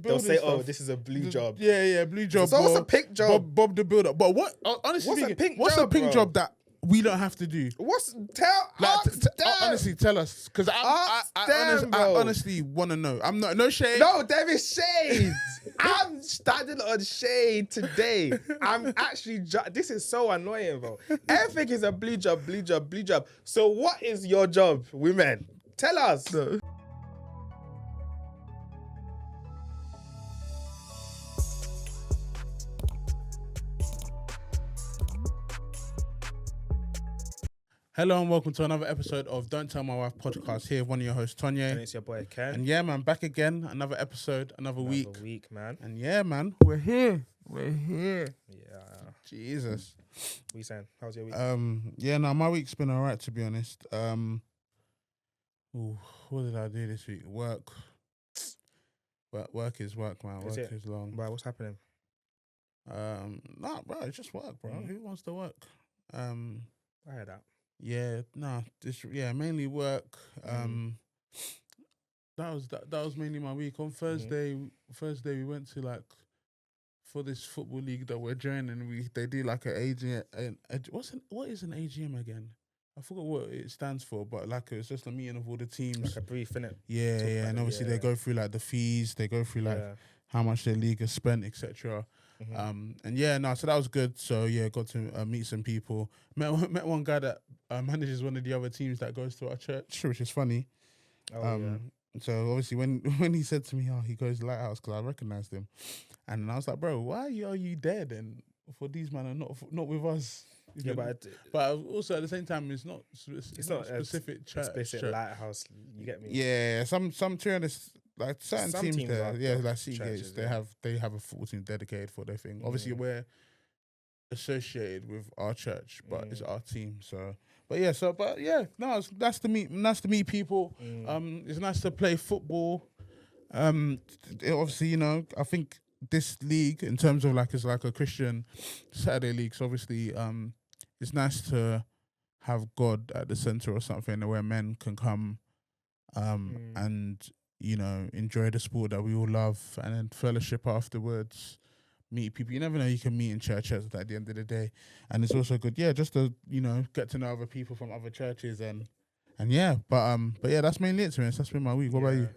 they'll say, stuff. "Oh, this is a blue job." Yeah, blue job. So what's a pink job? Bob the Builder. But what? Honestly, What's a speaking, pink what's job, a pink bro? job that we don't have to do? Honestly, tell us, because I honestly want to know. I'm not no shade. No, there is shade. I'm standing on shade today. I'm actually. This is so annoying, bro. Everything is a blue job, blue job, blue job. So what is your job, women? Tell us. No. Hello and welcome to another episode of Don't Tell My Wife podcast. Here, one of your hosts, Tonye. And it's your boy Ken. And yeah, man, back again. Another episode, another week. Another week, man. And yeah, man, we're here. Yeah. Jesus. What you saying? How's your week? Yeah, no, my week's been alright, to be honest. What did I do this week? Work is work, man. Work is long. Bro, what's happening? Nah, bro, it's just work, bro. Who wants to work? I heard that. Yeah, mainly work. That was mainly my week. On Thursday we went to for this football league that we're joining. They do like an AGM. What is an AGM again? I forgot what it stands for, but it's just a meeting of all the teams. Like a brief, innit? Yeah, and obviously they go through the fees. They go through how much their league has spent, etc. So that was good. So yeah, got to meet some people. Met one guy that manages one of the other teams that goes to our church, which is funny. So obviously when he said to me, he goes to Lighthouse, because I recognized him, and I was like, bro, why are you there then? For these men are not with us. Yeah, but also at the same time, it's not a specific church. It's basically Lighthouse. You get me? Yeah, some tourists. Certain teams there, like Seagates, they have a football team dedicated for their thing. Obviously, we're associated with our church, but it's our team. So, it's nice to meet people. It's nice to play football. Obviously, I think this league, in terms of it's like a Christian Saturday league. So obviously, it's nice to have God at the center or something where men can come, and enjoy the sport that we all love, and then fellowship afterwards, meet people. You never know, you can meet in churches at the end of the day. And it's also good, just to, get to know other people from other churches but that's mainly it to me. That's been my week. What about you?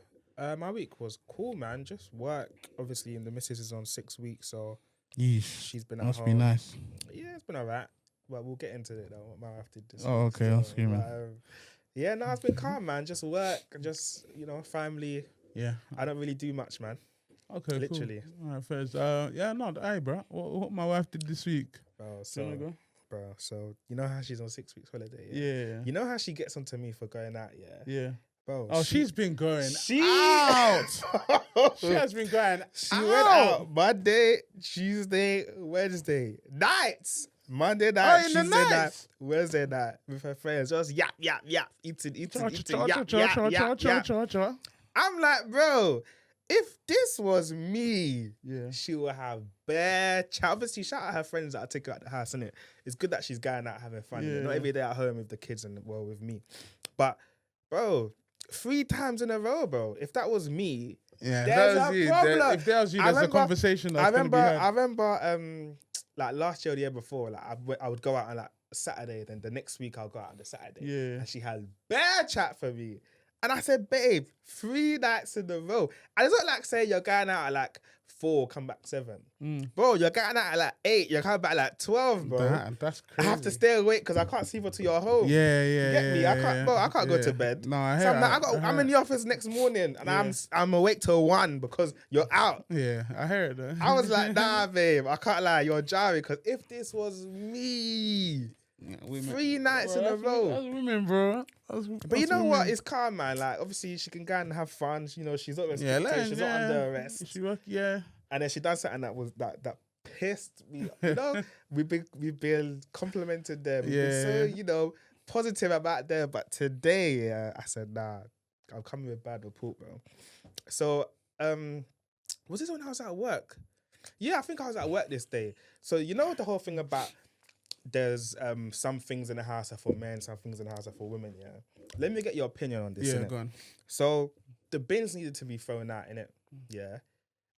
My week was cool, man. Just work. Obviously, and the missus is on 6 weeks, so she's been at must home. Be nice. Yeah, it's been alright. But we'll get into it though. What my wife did this week. Okay, I'll see, man. It's been calm, man. Just work, just family. Yeah, I don't really do much, man. Okay, literally. Cool. All right, first. Hey, bro. What my wife did this week? So you know how she's on 6 weeks holiday? Yeah. You know how she gets onto me for going out? Yeah. Bro. Oh, she's been going out. She has been going out. She went out Monday, Tuesday, Wednesday nights. Monday night, Tuesday night, Wednesday night with her friends. Just yap, eating, yap. I'm like, bro, if this was me, she would have bare Obviously, shout out her friends that I take her out the house, innit? It's good that she's going out having fun. Yeah. Not every day at home with the kids and with me. But, bro, 3 times in a row, bro. If that was me, there's a problem. If that was you, there's a conversation that's going to be had. I remember, last year or the year before, I would go out on Saturday, then the next week I'll go out on the Saturday. Yeah. And she had bare chat for me. And I said, babe, 3 nights in a row. And it's not say you're going out at 4, come back 7. Bro, you're going out at 8, you're coming back at 12, bro. That's crazy. I have to stay awake because I can't sleep until you're home. Yeah. You get me? I can't go to bed. No, I hear I'm in the office next morning and I'm awake till 1 because you're out. Yeah, I hear it though. I was like, nah, babe, I can't lie, you're jarring, because if this was me, 3 nights in a row. That's women, bro. But you know what? It's calm, man. Obviously, she can go and have fun. She's not restricted. She's not under arrest. And then she done something that pissed me. We've been complimented them. We've been so positive about them. But today, I said, nah, I'm coming with bad report, bro. So, was this when I was at work? Yeah, I think I was at work this day. So the whole thing about there's some things in the house are for men, some things in the house are for women, yeah? Let me get your opinion on this, innit? Go on. So, the bins needed to be thrown out, innit? Yeah.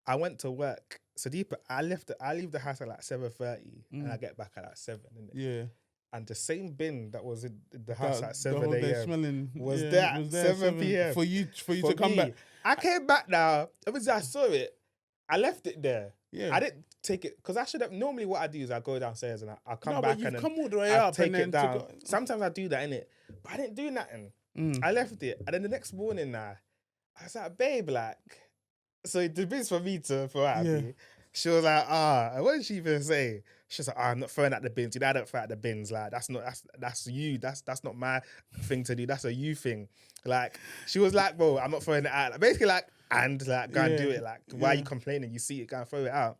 I went to work. So I leave the house at like 7:30 and I get back at like 7. Innit? Yeah. And the same bin that was in the house at 7 the whole day a.m. smelling was there at 7 p.m. For you to come back. I came back now. Obviously, I saw it. I left it there. Yeah. I didn't take it because I should have. Normally, what I do is I go downstairs and I come back but you've and come all the way up take and it down. then Sometimes I do that, innit? But I didn't do nothing. I left it. And then the next morning now, I was like, babe, like, so the bit's for me to throw out. Yeah. She was like, what did she even say? She was like, I'm not throwing out the bins. You know, I don't throw out the bins. Like, that's you. That's not my thing to do. That's a you thing. Like, she was like, bro, I'm not throwing it out. Like, basically, like, go and do it. Like, why are you complaining? You see it, go and throw it out.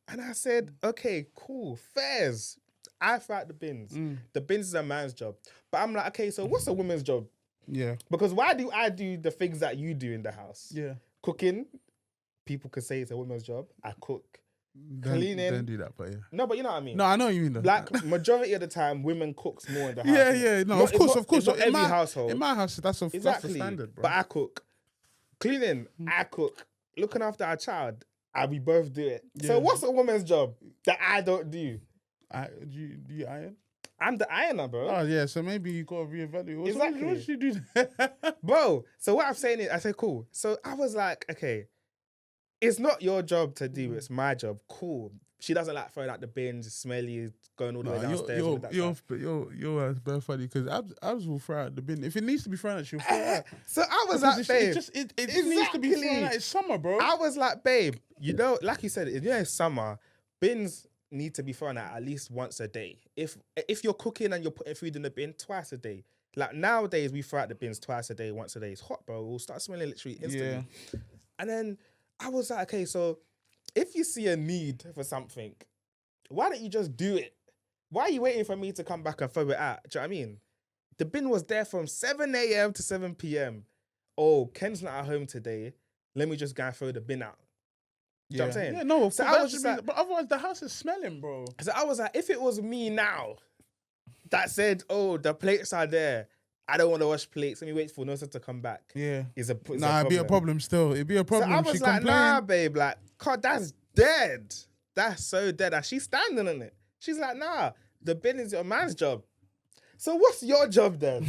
And I said, okay, cool, fairs. I throw out the bins. The bins is a man's job. But I'm like, okay, so what's a woman's job? Yeah. Because why do I do the things that you do in the house? Yeah. Cooking, people could say it's a woman's job. I cook. Cleaning. Don't do that, but yeah. No, but you know what I mean. No, I know what you mean though. Like majority of the time, women cooks more in the house. Yeah. No, of course. Not every household. In my house, that's the standard, bro. But I cook. Cleaning, I cook. Looking after our child, we both do it. Yeah. So what's a woman's job that I don't do? Do you iron? I'm the ironer, bro. Oh yeah, so maybe you gotta reevaluate. Exactly. What should you do? Bro, so what I'm saying is, I said, cool. So I was like, okay, it's not your job to do, it's my job. Cool. She doesn't like throwing out the bins, smelly, going all the way downstairs. You're very funny because Abs will throw out the bin. If it needs to be thrown out, she'll throw it out. So I was like, babe. It needs to be thrown out. It's summer, bro. I was like, babe, you know, like you said, it's summer, bins need to be thrown out at least once a day. If you're cooking and you're putting food in the bin, twice a day. Like nowadays, we throw out the bins twice a day, once a day. It's hot, bro. We'll start smelling literally instantly. Yeah. And then I was like, okay, so if you see a need for something, why don't you just do it? Why are you waiting for me to come back and throw it out? Do you know what I mean? The bin was there from 7 a.m. to 7 p.m. Oh, Ken's not at home today. Let me just go and throw the bin out. Do you know what I'm saying? Yeah, no, so I was just like, but otherwise the house is smelling, bro. So I was like, if it was me now that said, oh, the plates are there, I don't want to wash plates, let me wait for Nosa to come back. Yeah. It'd be a problem still. It'd be a problem. So I was like, nah, babe, like, God, that's dead. That's so dead. And she's standing on it. She's like, nah, the bin is your man's job. So what's your job then?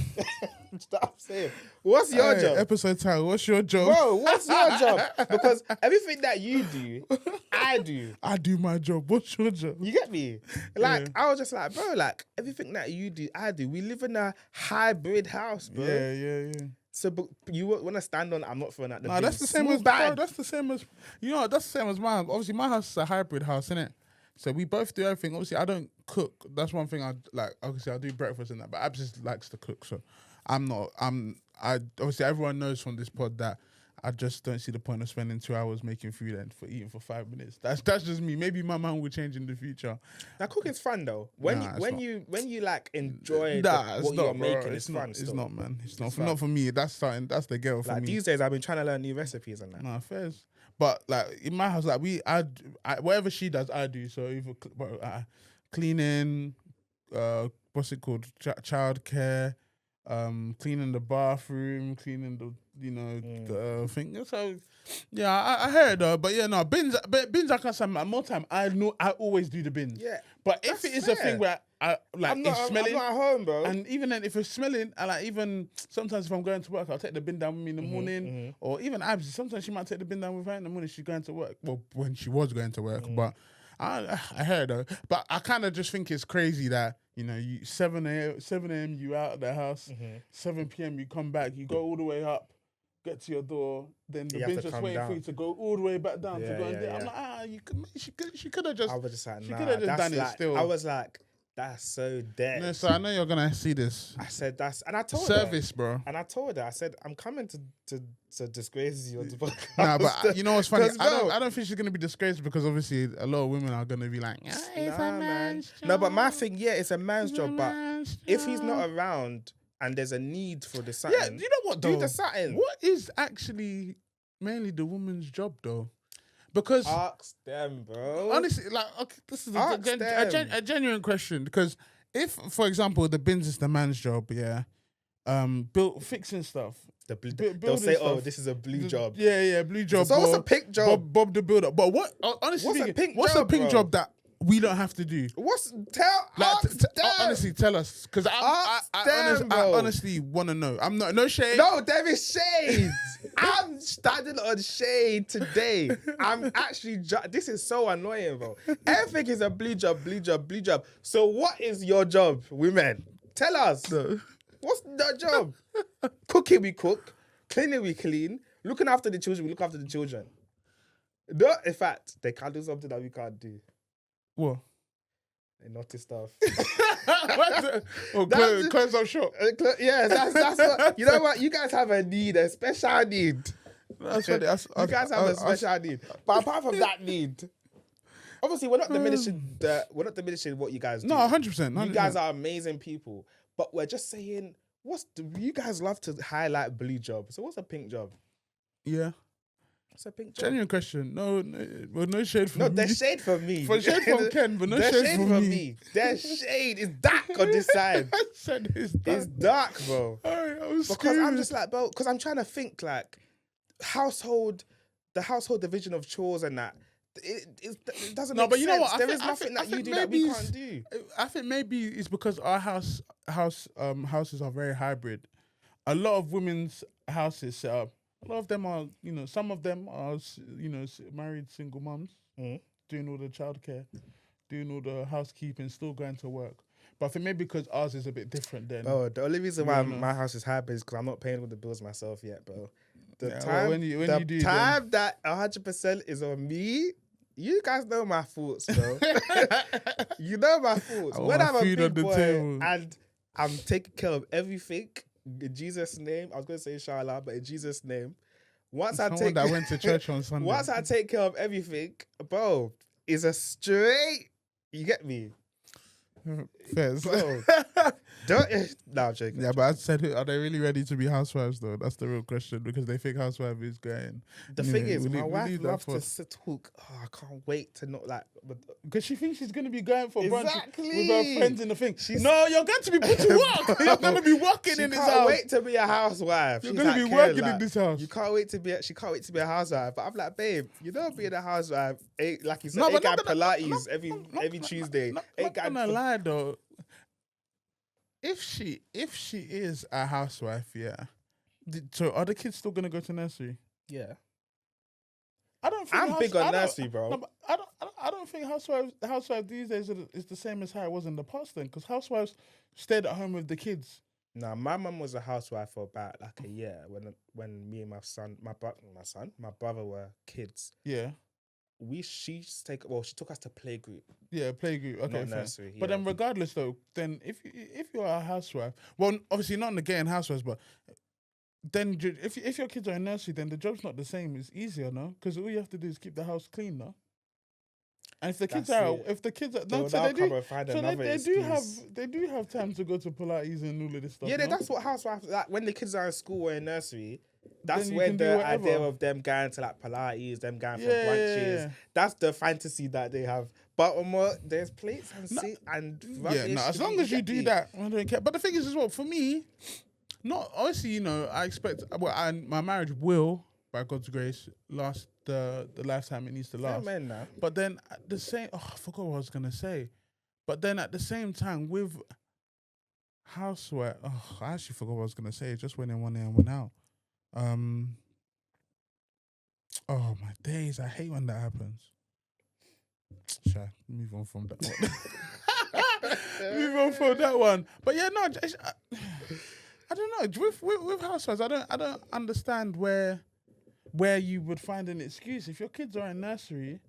Stop saying. What's your job? Episode title, what's your job? Bro, what's your job? Because everything that you do, I do. I do my job. What's your job? You get me? Like, I was just like, bro, like, everything that you do, I do. We live in a hybrid house, bro. Yeah. So, but you want to stand on, I'm not throwing out the bin. That's the same as, bro, that's the same as, that's the same as mine. Obviously, my house is a hybrid house, innit? So we both do everything. Obviously, I don't cook. That's one thing I like. Obviously, I do breakfast and that, but Abs just likes to cook. So obviously everyone knows from this pod that I just don't see the point of spending 2 hours making food and for eating for 5 minutes. That's just me. Maybe my mind will change in the future. Now cooking's fun though. When you like enjoy what you're making, it's fun. It's not, man. It's not for me. That's the girl for me. These days, I've been trying to learn new recipes and that. Nah, fairs. But like in my house, like I whatever she does, I do. So either cleaning, what's it called, childcare, cleaning the bathroom, cleaning the thing. So yeah, I heard though. But yeah, no bins. I can't say more time. I always do the bins. Yeah. But if it is a thing where it's smelling, I'm not at home, bro. And even then, if it's smelling, and like even sometimes if I'm going to work, I'll take the bin down with me in the morning, or even Abs. Sometimes she might take the bin down with her in the morning. She's going to work. Well, when she was going to work, but I heard though. But I kind of just think it's crazy that you 7 a.m. you out of the house, 7 p.m. you come back, you go all the way up, get to your door, then the bin's just waiting for you to go all the way back down to go and do it. I'm like, she could have just. I was just like, she could have just done it still. I was like, that's so dead. No, so I know you're gonna see this. I said and I told her, bro. And I told her, I said, I'm coming to disgrace you on the podcast. Nah, but you know what's funny? I don't think she's gonna be disgraced because obviously a lot of women are gonna be like, it's a man's job. No, but my thing, it's a man's job. But if he's not around and there's a need for the something, you know what? Though? Do the something. What is actually mainly the woman's job though? Because ask them, bro. Honestly, like, okay, this is a genuine question. Because if, for example, the bins is the man's job, yeah, fixing stuff. They'll say, stuff. "Oh, this is a blue job." Yeah, blue job. So what's a pink job? Bob the builder. But what? Honestly, what's a pink job that we don't have to do? Honestly, tell us, because I honestly want to know. I'm not no shade. No, there is shade. I'm standing on shade today. I'm actually. This is so annoying, bro. Everything is a blue job. So what is your job, women? Tell us. No. What's the job? Cooking, we cook. Cleaning, we clean. Looking after the children, we look after the children. No, in fact, they can't do something that we can't do. What? They naughty stuff. Close up shop. Yeah, that's what. You know what? You guys have a special need. That's what you guys have a special need. But apart from that need, obviously, we're not diminishing what you guys do. No, 100%. You guys are amazing people. But we're just saying, you guys love to highlight blue job. So what's a pink job? Yeah. What's a pink job? Genuine question. No shade from me. No, there's shade from me. For shade from Ken, but no shade from me. There's shade. It's dark on this side. I said it's dark. It's dark, bro. Because I'm just like, bro, because I'm trying to think like the household division of chores and that. It doesn't make sense. But you know what? There is nothing that you do that we can't do. I think maybe it's because our houses are very hybrid. A lot of women's houses set up. A lot of them are, some of them are, married single mums, doing all the childcare, doing all the housekeeping, still going to work. But I think maybe because ours is a bit different then. Oh, the only reason why my house is hybrid is because I'm not paying all the bills myself yet, bro. The time that 100% is on me. You guys know my thoughts, bro. You know my thoughts. When I'm a big boy and I'm taking care of everything, in Jesus' name, I was going to say inshallah, but in Jesus' name, once I went to church on Sunday. Once I take care of everything, bro, is a straight. You get me? Fairs. Bro, I'm joking. Yeah, but I said, are they really ready to be housewives though? That's the real question, because they think housewife is going. The thing is, my wife loves to talk. Oh, I can't wait to not like, because she thinks she's going to be going for brunch with her friends in the thing. No, you're going to be put to work. You're going to be working in this house. She can't wait to be a housewife. You're going to be working in this house. She can't wait to be a housewife. But I'm like, babe, being a housewife, like you said, Pilates every Tuesday. Not gonna lie though. If she is a housewife, yeah. So are the kids still gonna go to nursery? Yeah. I don't think I'm big on nursery, bro. No, but I don't think housewives these days is the same as how it was in the past then, because housewives stayed at home with the kids. No, my mum was a housewife for about like a year when me and my brother were kids. Yeah. She took us to playgroup. Yeah, playgroup. Okay, not nursery. But then, regardless, though, then if you're a housewife, well, obviously not negating housewives, but then if your kids are in nursery, then the job's not the same. It's easier, no? Because all you have to do is keep the house clean, no? And if the kids are, they do have time to go to Pilates and all of this stuff. Yeah, that's what housewives like when the kids are in school or in nursery. That's when the idea of them going to like Pilates, them going for brunches. That's the fantasy that they have. But there's plates and rubbish. As long as you do that, I don't care. But the thing is as well, for me, not obviously, I expect. My marriage will, by God's grace, last the lifetime it needs to last. Amen, now. But then at the same, I forgot what I was gonna say. But then at the same time, with housewife, I actually forgot what I was gonna say. It just went in one ear and one out. Oh my days! I hate when that happens. Shall I move on from that one? Move on from that one. But yeah, no, I don't know. With housewives, I don't understand where you would find an excuse if your kids are in nursery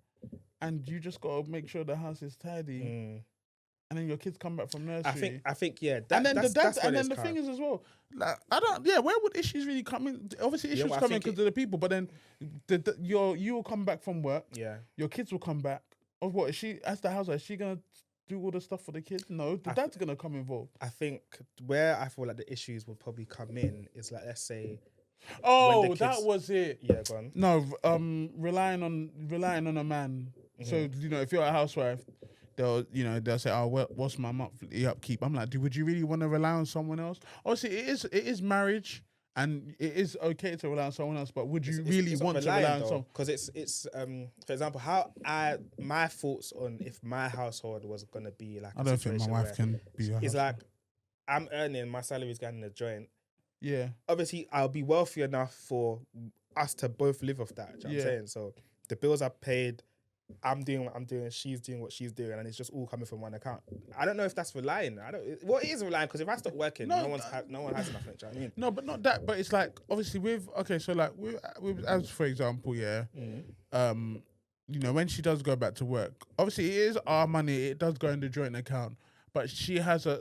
and you just gotta make sure the house is tidy. And then your kids come back from nursery. I think, yeah. The thing is as well, like where would issues really come in? Obviously, issues come in because of the people, but then you will come back from work. Yeah. Your kids will come back. Of what is she? As the housewife, is she gonna do all the stuff for the kids? No, the dad's gonna come involved. I think where I feel like the issues would probably come in is like, let's say. Oh, that was it. Yeah, go on. No, relying on a man. So if you're a housewife, they'll say, oh, what's my monthly upkeep? I'm like, would you really want to rely on someone else? Obviously, it is marriage, and it is okay to rely on someone else, but would you really want to rely on someone? Because it's for example, my thoughts on if my household was gonna be like, I don't think my wife can be. It's like I'm earning, my salary is going in the joint. Yeah. Obviously, I'll be wealthy enough for us to both live off that. Do you know what I'm saying? So the bills are paid. I'm doing what I'm doing, she's doing what she's doing, and it's just all coming from one account. I don't know if that's relying. It is relying, because if I stop working, no one has enough. Do you know what I mean? No, but not that. But it's like, obviously with as for example, when she does go back to work, obviously it is our money. It does go in the joint account, but she has or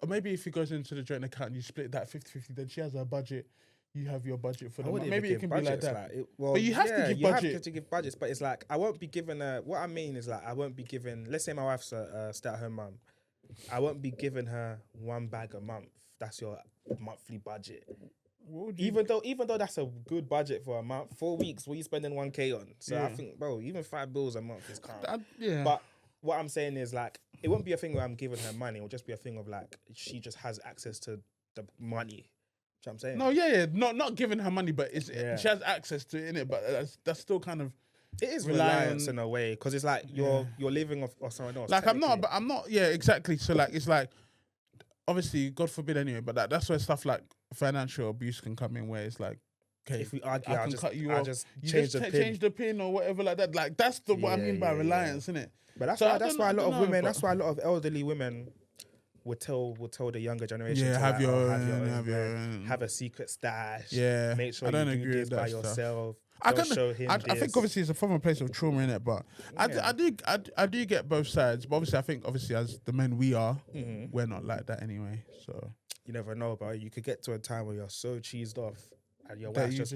maybe if it goes into the joint account, you split that 50-50. Then she has her budget. You have your budget for the month. Maybe it can be like that. But you have to give budget. You have to give budgets, but it's like, I won't be given what I mean is like, I won't be given, let's say my wife's a stay-at-home mum. I won't be giving her one bag a month. That's your monthly budget. Even though that's a good budget for a month, 4 weeks, what are you spending 1K on? So I think, bro, even 5 bills a month is calm. But what I'm saying is like, it won't be a thing where I'm giving her money. It will just be a thing of like, she just has access to the money. You know what I'm saying? No, not giving her money, but she has access to it, innit? But that's still kind of, it is reliance in a way, because it's like you're living off someone else. Like I'm not. Yeah, exactly. So like it's like, obviously, God forbid anyway, but that's where stuff like financial abuse can come in, where it's like, okay, if we argue, I can cut you off. Just change the pin or whatever like that. Like that's what I mean by reliance, innit? But that's why a lot of women. That's why a lot of elderly women would tell the younger generation to have your own, have a secret stash. Yeah, make sure you do this by yourself. I think obviously it's from a place of trauma in it, but I do get both sides. But obviously as the men we are, we're not like that anyway. So you never know, but you could get to a time where you're so cheesed off. And your wife's just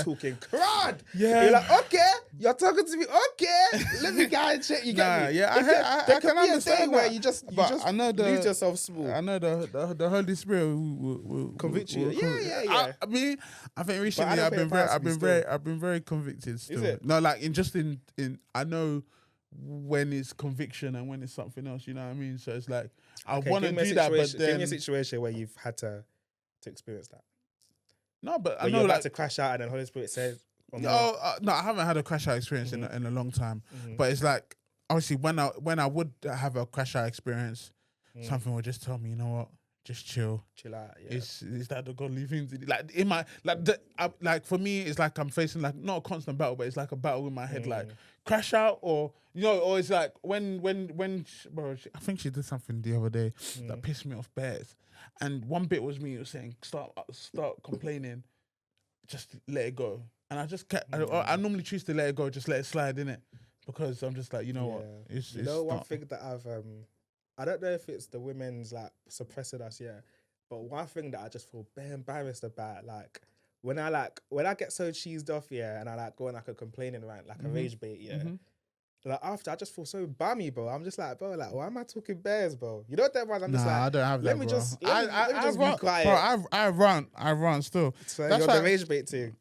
talking crud. Yeah. You're like, okay, you're talking to me. Okay, let me go and check. You get me? Yeah, I can understand where you just I know lose yourself small. I know the Holy Spirit will convict you. Yeah. I mean, I think recently I've been very convicted still. Is it? No, like in I know when it's conviction and when it's something else. You know what I mean? So it's like I want to do that, but then give me a situation where you've had to experience that. No, but I know, you're about to crash out, and then Holy Spirit says, no, I haven't had a crash out experience in a long time. But it's like, obviously, when I would have a crash out experience, something would just tell me, you know what, just chill out. Yeah. Is that the godly thing to do? Like in my like for me, it's like I'm facing like not a constant battle, but it's like a battle in my head, like crash out or or it's like when bro, I think she did something the other day that pissed me off bears. And one bit was me saying, start complaining, just let it go. And I just kept, I normally choose to let it go, just let it slide, innit? Because I'm just like, you know what? It's one thing that I don't know if it's the women's like suppressing us, but one thing that I just feel bare embarrassed about, like, when I get so cheesed off, and I like go on like a complaining rant, like a rage bait, like after I just feel so bummy, bro. I'm just like, bro, like why am I talking bears, bro? You know what that was? I'm just like, I don't have that. Let me just be quiet. Bro, I run still. So that's you're the rage bait too.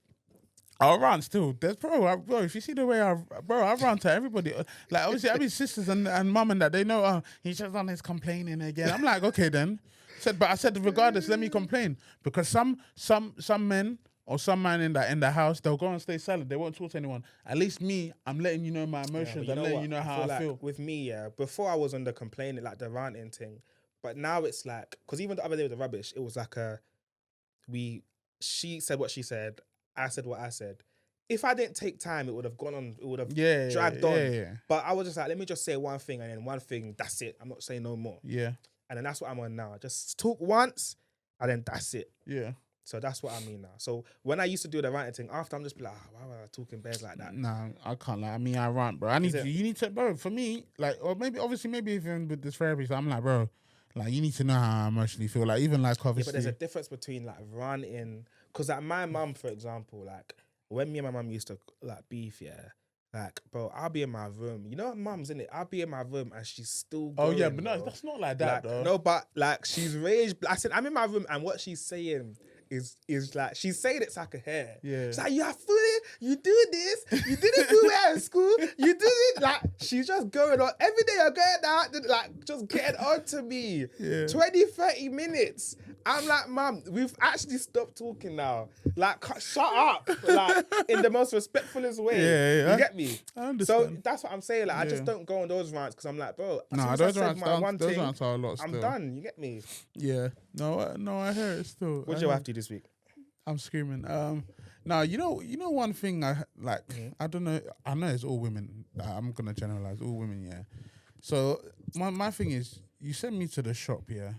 I run still. There's bro. If you see the way I run to everybody. Like obviously, I mean sisters and mum and that, they know. He's just on his complaining again. I'm like, okay then. I said regardless, let me complain, because some men. Or some man in the house, they'll go and stay silent. They won't talk to anyone. At least me, I'm letting you know my emotions. I'm letting you know how I feel. With me, before I was on the complaining, like the ranting thing. But now it's like, because even the other day with the rubbish, it was like she said what she said, I said what I said. If I didn't take time, it would have gone on, it would have dragged on. Yeah. But I was just like, let me just say one thing, and then one thing, that's it. I'm not saying no more. Yeah. And then that's what I'm on now. Just talk once, and then that's it. Yeah. So that's what I mean now. So when I used to do the ranting thing, after I'm just like, why am I talking bears like that? Nah, I can't lie. I mean, I rant, bro. You need to, bro, for me, like, or maybe even with this therapy, I'm like, bro, like, you need to know how I emotionally feel. Like, even like, obviously. Yeah, but there's a difference between like ranting, because like my mum, for example, like when me and my mum used to like beef, like, bro, I'll be in my room. You know, mum's in it. I'll be in my room and she's still going, oh, yeah, but no, that's not like that, though. No, but like, she's raged. I said, I'm in my room, and what she's saying is like, she's saying it's like a hair. Yeah. It's like, you are fooling, you do this, you didn't do it at school, you do it. Like, She's just going on. Every day I'm going out, like, just getting on to me. 20, 30 minutes. I'm like, Mum, we've actually stopped talking now. Like, shut up. Like, in the most respectfulest way. You get me? I understand. So that's what I'm saying. Like, I just don't go on those rants because I'm like, bro, those rants are a lot. I'm done. You get me? Yeah. No, I hear it still. What did your wife do this week? I'm screaming. Now you know one thing I like. I don't know. I know it's all women. I'm gonna generalize all women. Yeah. So my thing is, you send me to the shop. Yeah.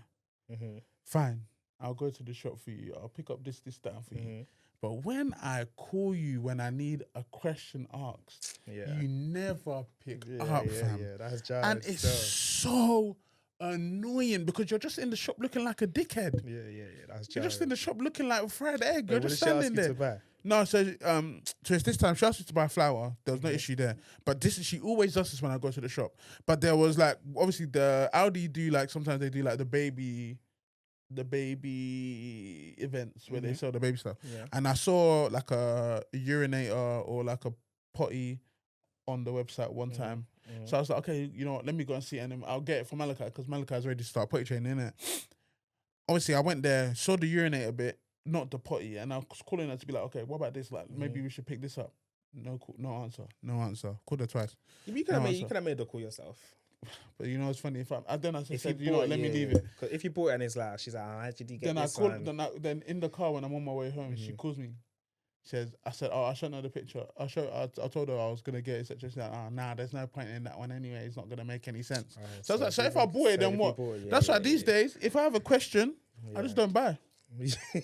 Fine. I'll go to the shop for you. I'll pick up this, that for you. But when I call you when I need a question asked, you never pick up, fam. Yeah, that's just and it's so annoying because you're just in the shop looking like a dickhead. Yeah, that's You're just in the shop looking like a fried egg. You're Wait, just standing there. To buy? No, so it's this time she asked me to buy flour. There was no issue there. But she always does this when I go to the shop. But there was like, obviously the Aldi do like, sometimes they do like the baby events where they sell the baby stuff. Yeah. And I saw like a urinator or like a potty on the website one time. So I was like, okay, you know what, let me go and see it, and then I'll get it from Malachi because Malachi's ready to start potty training, innit? Obviously, I went there, saw the urinator bit, not the potty, and I was calling her to be like, okay, what about this? Like, maybe we should pick this up. No answer. Called her twice. You could have made her call yourself. But you know, it's funny. I said, you know what, let me leave it. Because if you bought it and it's like, she's like, how did you get this? Then in the car when I'm on my way home, she calls me. I said, I showed her the picture. I told her I was gonna get it. She's like, nah, there's no point in that one anyway. It's not gonna make any sense. So I was like, so if I bought it, then what? That's why these days, if I have a question, I just don't buy.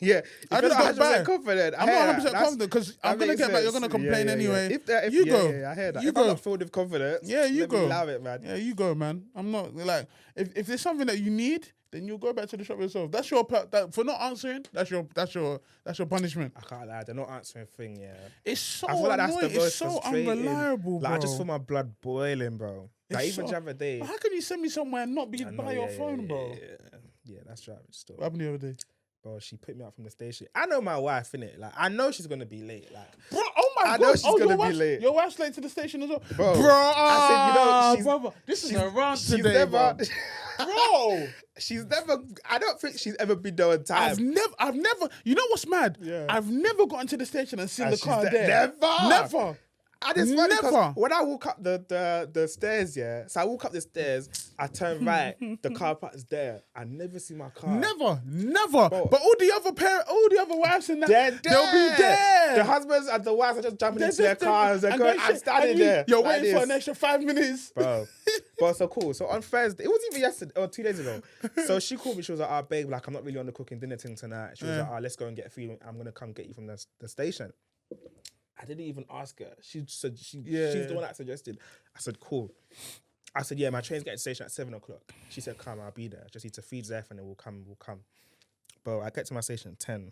Yeah, I just don't buy. Confident. I'm not 100% confident because I'm gonna get back. You're gonna complain anyway. If you go. I hear that. You if go. I'm not filled with confidence, you go. Allow it, man. Yeah, you go, man. I'm not like if there's something that you need, then you'll go back to the shop yourself. That's your for not answering. That's your punishment. I can't lie. They're not answering thing. Yeah, it's so annoying. It's so unreliable, bro. Like, I just feel my blood boiling, bro. Like even the other day. How can you send me somewhere and not be by your phone, bro? Yeah, that's right. Still. What happened the other day? Bro, she picked me up from the station. I know my wife, innit? Like, I know she's gonna be late. Like, bro, oh my god, I know she's gonna be late. Your wife's late to the station as well, bro. I said, brother, this is a rant today, bro. She's never. I don't think she's ever been there on time. I've never. You know what's mad? Yeah. I've never gotten to the station and seen the car there. Never. And it's funny because when I walk up the stairs, so I walk up the stairs, I turn right, the car park is there. I never see my car. Never. Bro. But all the other wives in that, they'll be there. The husbands and the wives are just jumping into their cars. I'm standing there. You're waiting for an extra 5 minutes. Bro. But so cool. So on Thursday, it was even yesterday or 2 days ago. So she called me. She was like, babe, like I'm not really on the cooking dinner thing tonight. She was like, let's go and get food. I'm going to come get you from the station. I didn't even ask her. She said she's the one that suggested. I said, cool. I said, yeah, my train's getting to the station at 7 o'clock. She said, come, I'll be there. Just need to feed Zeph and then we'll come. Bro, I get to my station at 10.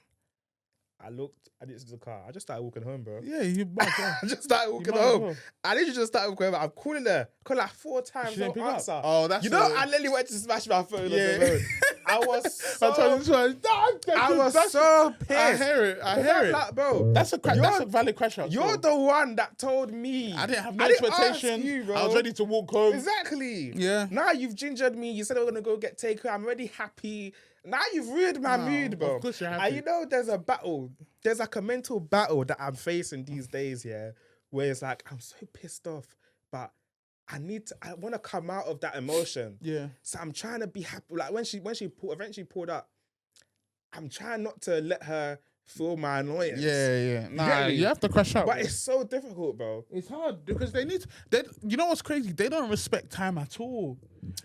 I looked, I didn't see the car. I just started walking home, bro. Yeah, you back. I just started walking home. I literally just started walking home. I'm calling her. Called like 4 times. She didn't no answer. Up. Oh, that's I literally went to smash my phone on the road. I was so pissed. I hear it. Like, bro, that's a valid crash out. You're the one that told me. I didn't have no expectation. You, bro. I was ready to walk home. Exactly. Yeah. Now you've gingered me. You said we're gonna go get takeaway. I'm already happy. Now you've ruined my mood, bro. Of course you're happy. And you know there's a battle. There's like a mental battle that I'm facing these days, where it's like I'm so pissed off, but I want to come out of that emotion. Yeah. So I'm trying to be happy. Like when she eventually pulled up, I'm trying not to let her feel my annoyance. Yeah. Nah, you have to crash out. But it's so difficult, bro. It's hard because you know what's crazy? They don't respect time at all.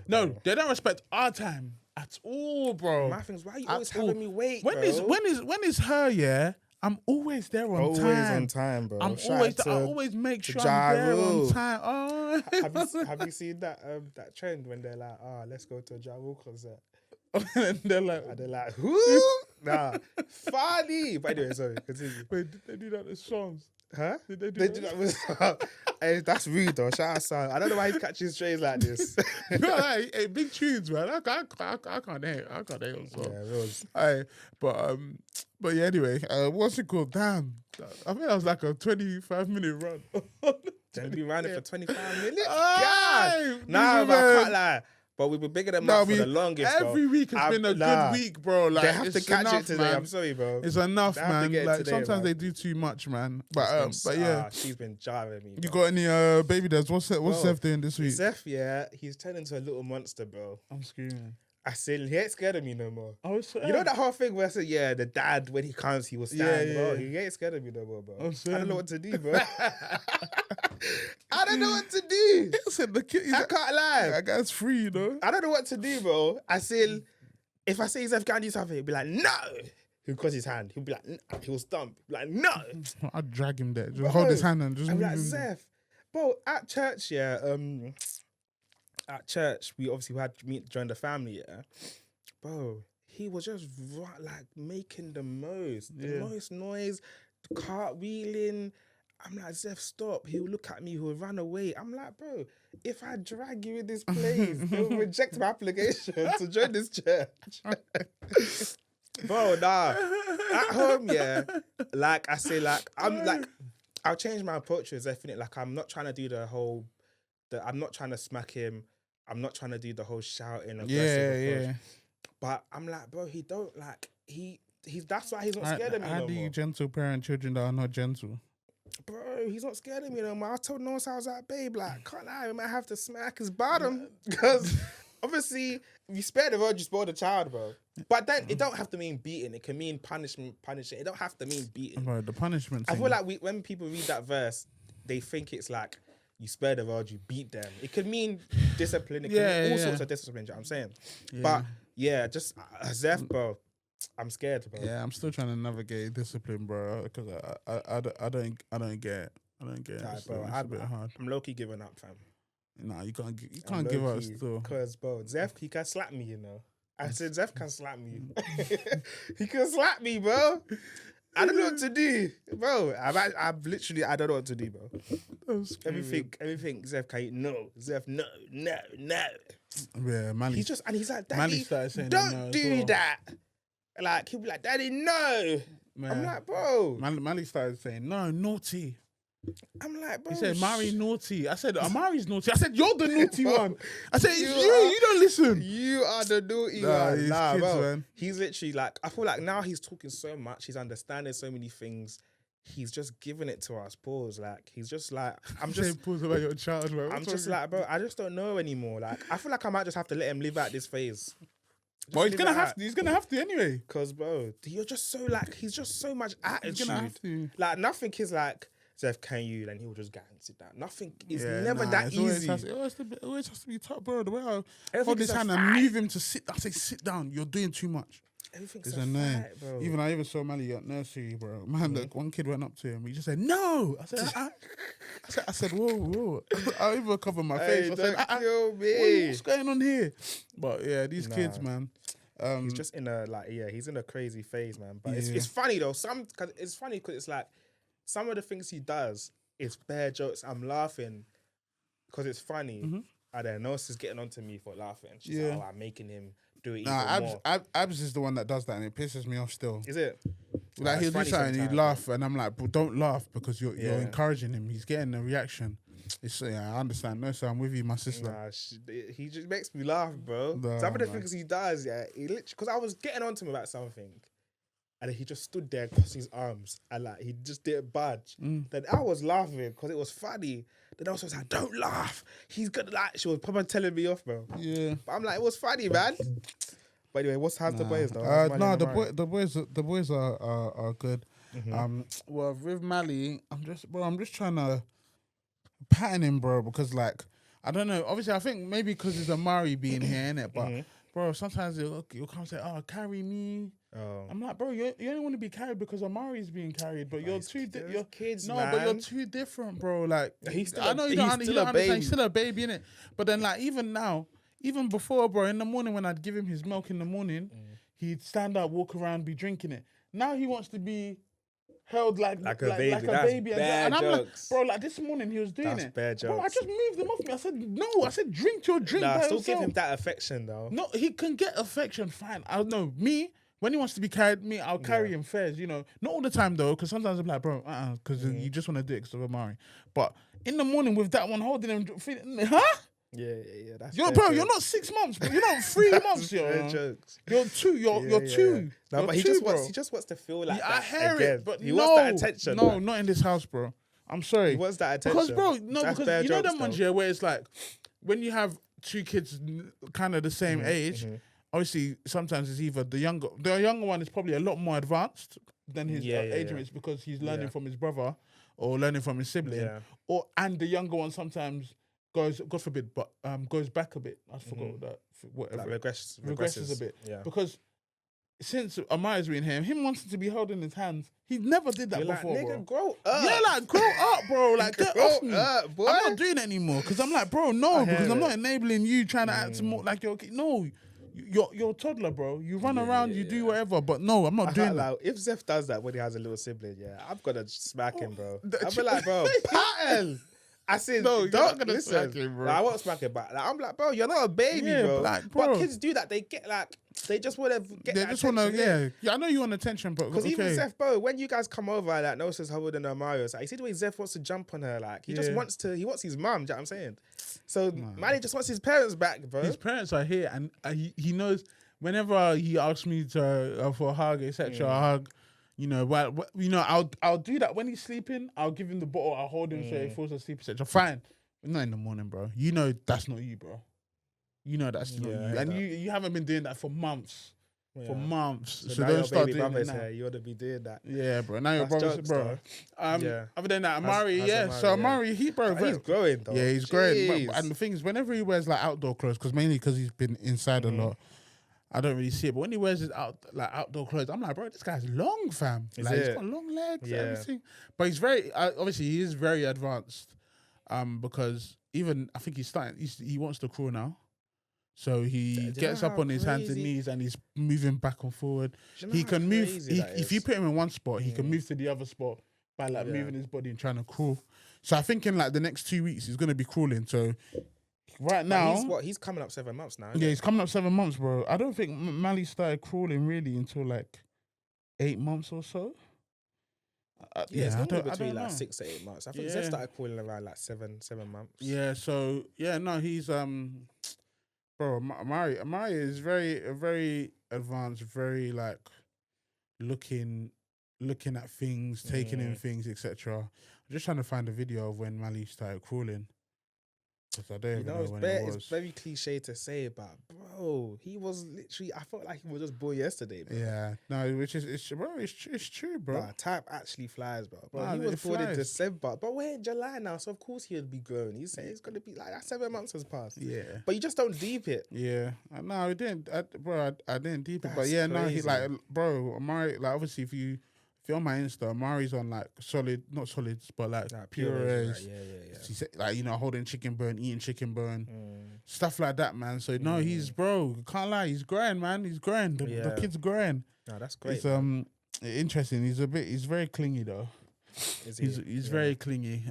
No, they don't respect our time at all, bro. My thing's, why are you always having me wait, when is her, I'm always there on always time. Always on time, bro. I always make sure I'm there on time. Oh. Have you seen that trend when they're like, let's go to a Ja Rule concert? And they're like, who? Nah, funny. But anyway, sorry, continue. Wait, did they do that with songs? Huh? Did they do that with songs? Hey, that's rude though. Shout out, son. I don't know why he's catching strays like this. No, hey, big tunes, man. I can't hate on songs. Yeah, it was. Hey, but yeah, anyway, what's it called? Damn. I think that was like a 25-minute run. Then be running for 25 minutes. God. Nah, but I can't lie. But we were bigger than for the longest, bro. Every week has been a good week, bro. Like, they have to catch enough, it today. Man. I'm sorry, bro. It's enough, man. Like today, sometimes man. they do too much, man. But yeah, she's been jarring me. Bro. You got any baby dads? What's Zeph doing this week? Zeph, yeah, he's turned into a little monster, bro. I'm screaming. I said he ain't scared of me no more. Oh, you know that whole thing where I said, yeah, the dad when he comes, he will stand, bro. He ain't scared of me no more, bro. I don't know what to do, bro. I don't know what to do. I can't lie. That guy's free, you know. I don't know what to do, bro. I said, if I say Zeph can't do something, he'll be like, no. He'll cross his hand. He'll be like, he'll stump. He'll be like, no. I'll drag him there. Just hold his hand and just. I'm like, Zeph, bro. At church, yeah. At church, we obviously had to meet join the family, yeah. Bro, he was just like making the most noise, cartwheeling. I'm like, Zeph, stop. He'll look at me, he'll run away. I'm like, bro, if I drag you in this place, they'll reject my application to join this church. Bro, nah. At home, yeah, like I say, like, I'm like, I'll change my approach to Zeph, innit? Like, I'm not trying to do I'm not trying to smack him. I'm not trying to do the whole shouting, aggressive approach. But I'm like, bro, he don't like, he's that's why he's not scared of me no more. How do you gentle parent children that are not gentle? Bro, he's not scared of me no more. I told Noah, I was like, babe, like, can't lie, we might have to smack his bottom. Because obviously, if you spare the rod, you spoil the child, bro. But then it don't have to mean beating. It can mean punishing. It don't have to mean beating. Bro, the punishment I feel like when people read that verse, they think it's like, you spare the rod, you beat them. It could mean discipline. It could mean all sorts of discipline, you know what I'm saying? Yeah. But yeah, just Zeph, bro, I'm scared, bro. Yeah, I'm still trying to navigate discipline, bro, because I don't get it. I don't get it. Nah, bro, it's a bit hard. I'm low-key giving up, fam. Nah, you can't give up still. Because, bro, Zeph, he can slap me, you know. I said, Zeph can slap me. He can slap me, bro. I don't know what to do, bro. I've literally, I don't know what to do, bro. Everything, Zeph can't. No, Zeph, no. Yeah, Mali. He's like, Daddy, don't do that. Like, he'll be like, Daddy, no. Man. I'm like, bro. Mali started saying, no, naughty. I'm like, bro. He said, Mari naughty. I said, Amari's naughty. I said, you're the naughty one. I said, it's you don't listen. You are the naughty one. Nah, kids, bro. Man. He's literally like, I feel like now he's talking so much. He's understanding so many things. He's just giving it to us. Pause. Like, he's just like, I'm just. Pause about your child, bro. I'm just like, bro, I just don't know anymore. Like, I feel like I might just have to let him live out this phase. Well, he's gonna have to anyway. Cause, bro, you're just so like, he's just so much attitude. He's gonna have to. Like, nothing is like, Zeph, can you? Then he'll just go and sit down. Nothing is never that easy. It always has to be tough, bro. The way I hold his hand and move him to sit, I say, sit down. You're doing too much. Everything's annoying, bro. I even saw Mali at nursery, bro. Man, look, one kid went up to him. He just said, no. I said, whoa. I even covered my face. I said, kill me. What's going on here? But yeah, these kids, man. He's just in he's in a crazy phase, man. But it's funny though. It's funny because it's like some of the things he does is bare jokes. I'm laughing because it's funny. Mm-hmm. And then Noah's is getting onto me for laughing. She's like, oh, I'm making him do it even more. Abs is the one that does that and it pisses me off still. Is it? Like he'll do something and he'd laugh and I'm like, but don't laugh because you're encouraging him. He's getting a reaction. I understand. No, so I'm with you, my sister. He just makes me laugh, bro. Some of the things he does, he literally, because I was getting onto him about something. And then he just stood there crossing his arms and like he just didn't budge. Then I was laughing because it was funny. Then I was like, don't laugh. He's gonna like, she was probably telling me off, bro. Yeah. But I'm like, it was funny, man. But anyway, how's the boys though? The boys are good. Mm-hmm. Well, with Mali, I'm just trying to pattern him, bro, because like, I don't know. Obviously, I think maybe because it's Amari being here, innit? But bro, sometimes he'll come and say, oh, carry me. Oh. I'm like, bro, you only want to be carried because Amari's being carried, but you're kids, man. But you're too different, bro. Like, I know you don't understand. He's still a baby, innit? But then, like, even now, even before, bro, in the morning when I'd give him his milk in the morning, he'd stand up, walk around, be drinking it. Now he wants to be held like a baby. And I'm like, bro, like this morning he was doing it. Bad jokes. Bro, I just moved him off me. I said, no. I said, drink your drink by yourself. Still give him that affection, though. No, he can get affection, fine. I don't know. Me, when he wants to be carried, I'll carry him fairs, you know. Not all the time, though, because sometimes I'm like, bro, because you just want to do it because of Amari. But in the morning with that one holding him, huh? Yeah. That's bro. jokes. You're not 6 months, bro. You're not 3 months, yo. Jokes. You're 2. You're 2. No, but he just wants to feel like that. I hear it, but he wants that attention. No, not in this house, bro. I'm sorry. He wants that attention. Because, bro, because you know them ones here where it's like when you have 2 kids kind of the same age. Obviously, sometimes it's either the younger one is probably a lot more advanced than his age mates because he's learning from his brother or learning from his sibling, and the younger one sometimes goes, God forbid, but goes back a bit. I forgot that. Whatever. Like regresses a bit. Yeah. Because since Amari's been here, him wanting to be holding his hands, he never did that before, like, nigga, bro. Grow up. Yeah, like, grow up, bro. Like, get off me. Up, boy. I'm not doing it anymore because I'm like, bro, no, because I'm not enabling you trying to act more like you're okay. No, you're a toddler, bro. You run around, you do whatever, but no, I'm not doing that. If Zeph does that when he has a little sibling, I'm gonna smack him, bro. I'll be like, bro, pattern. I said, no, you're not gonna smack him, bro. Like, I won't smack him, but like, I'm like, bro, you're not a baby, bro. Like, bro. But kids do that. They get like, they just want to get. They just want to, yeah. I know you want attention, but because even Zeph, bro, when you guys come over, like, no says holding her Mario, like, you see the way Zeph wants to jump on her, like, he just wants to. He wants his mum. Do you know what I'm saying? So Manny just wants his parents back, bro. His parents are here, and he knows. Whenever he asks me to for a hug, etc., a hug. You know, I'll do that when he's sleeping. I'll give him the bottle. I'll hold him so he falls asleep, etc. Fine, but not in the morning, bro. You know that's not you, bro. You know that's not you, and you haven't been doing that for months. Yeah. For months, so don't start doing it now. You ought to be doing that. Yeah, bro. Now your brother's, bro. Other than that, Amari, Amari, he's growing, though. Yeah, he's growing. And the thing is, whenever he wears like outdoor clothes, mainly because he's been inside a lot. I don't really see it, but when he wears his outdoor clothes, I'm like, bro, this guy's long, fam. He's got long legs, everything. But he's very obviously he is very advanced, because even I think he wants to crawl now, so he gets up on his hands and knees and he's moving back and forward. He can move. If you put him in one spot, he can move to the other spot by like moving his body and trying to crawl. So I think in like the next 2 weeks he's gonna be crawling. So. Right now, he's coming up 7 months now. Yeah, he's coming up 7 months, bro. I don't think Mally started crawling really until like 8 months or so. It's normally between like 6 to 8 months. I think Zeph started crawling around like 7 months. Yeah, so he's bro. Amari is very advanced, very like looking at things, taking in things, etc. I'm just trying to find a video of when Mally started crawling. I don't even know when it was. It's very cliche to say, but bro, he was literally. I felt like he was just born yesterday, bro. Yeah, no, it's true, bro. Nah, time actually flies, bro. He was born in December, but we're in July now, so of course he would be grown. He said it's gonna be like that. 7 months has passed. Yeah, but you just don't deep it. Yeah, no, I didn't, bro. I didn't deep it, but yeah, crazy. No, he like, bro, Amari, like obviously if you on my Insta, Amari's on like not solids, but like purees. Yeah. He's like, you know, holding chicken bone, eating chicken bone, stuff like that, man. So no, he's can't lie, he's growing, man. He's growing. The kid's growing. No, that's great. It's interesting. He's very clingy though. He's very clingy.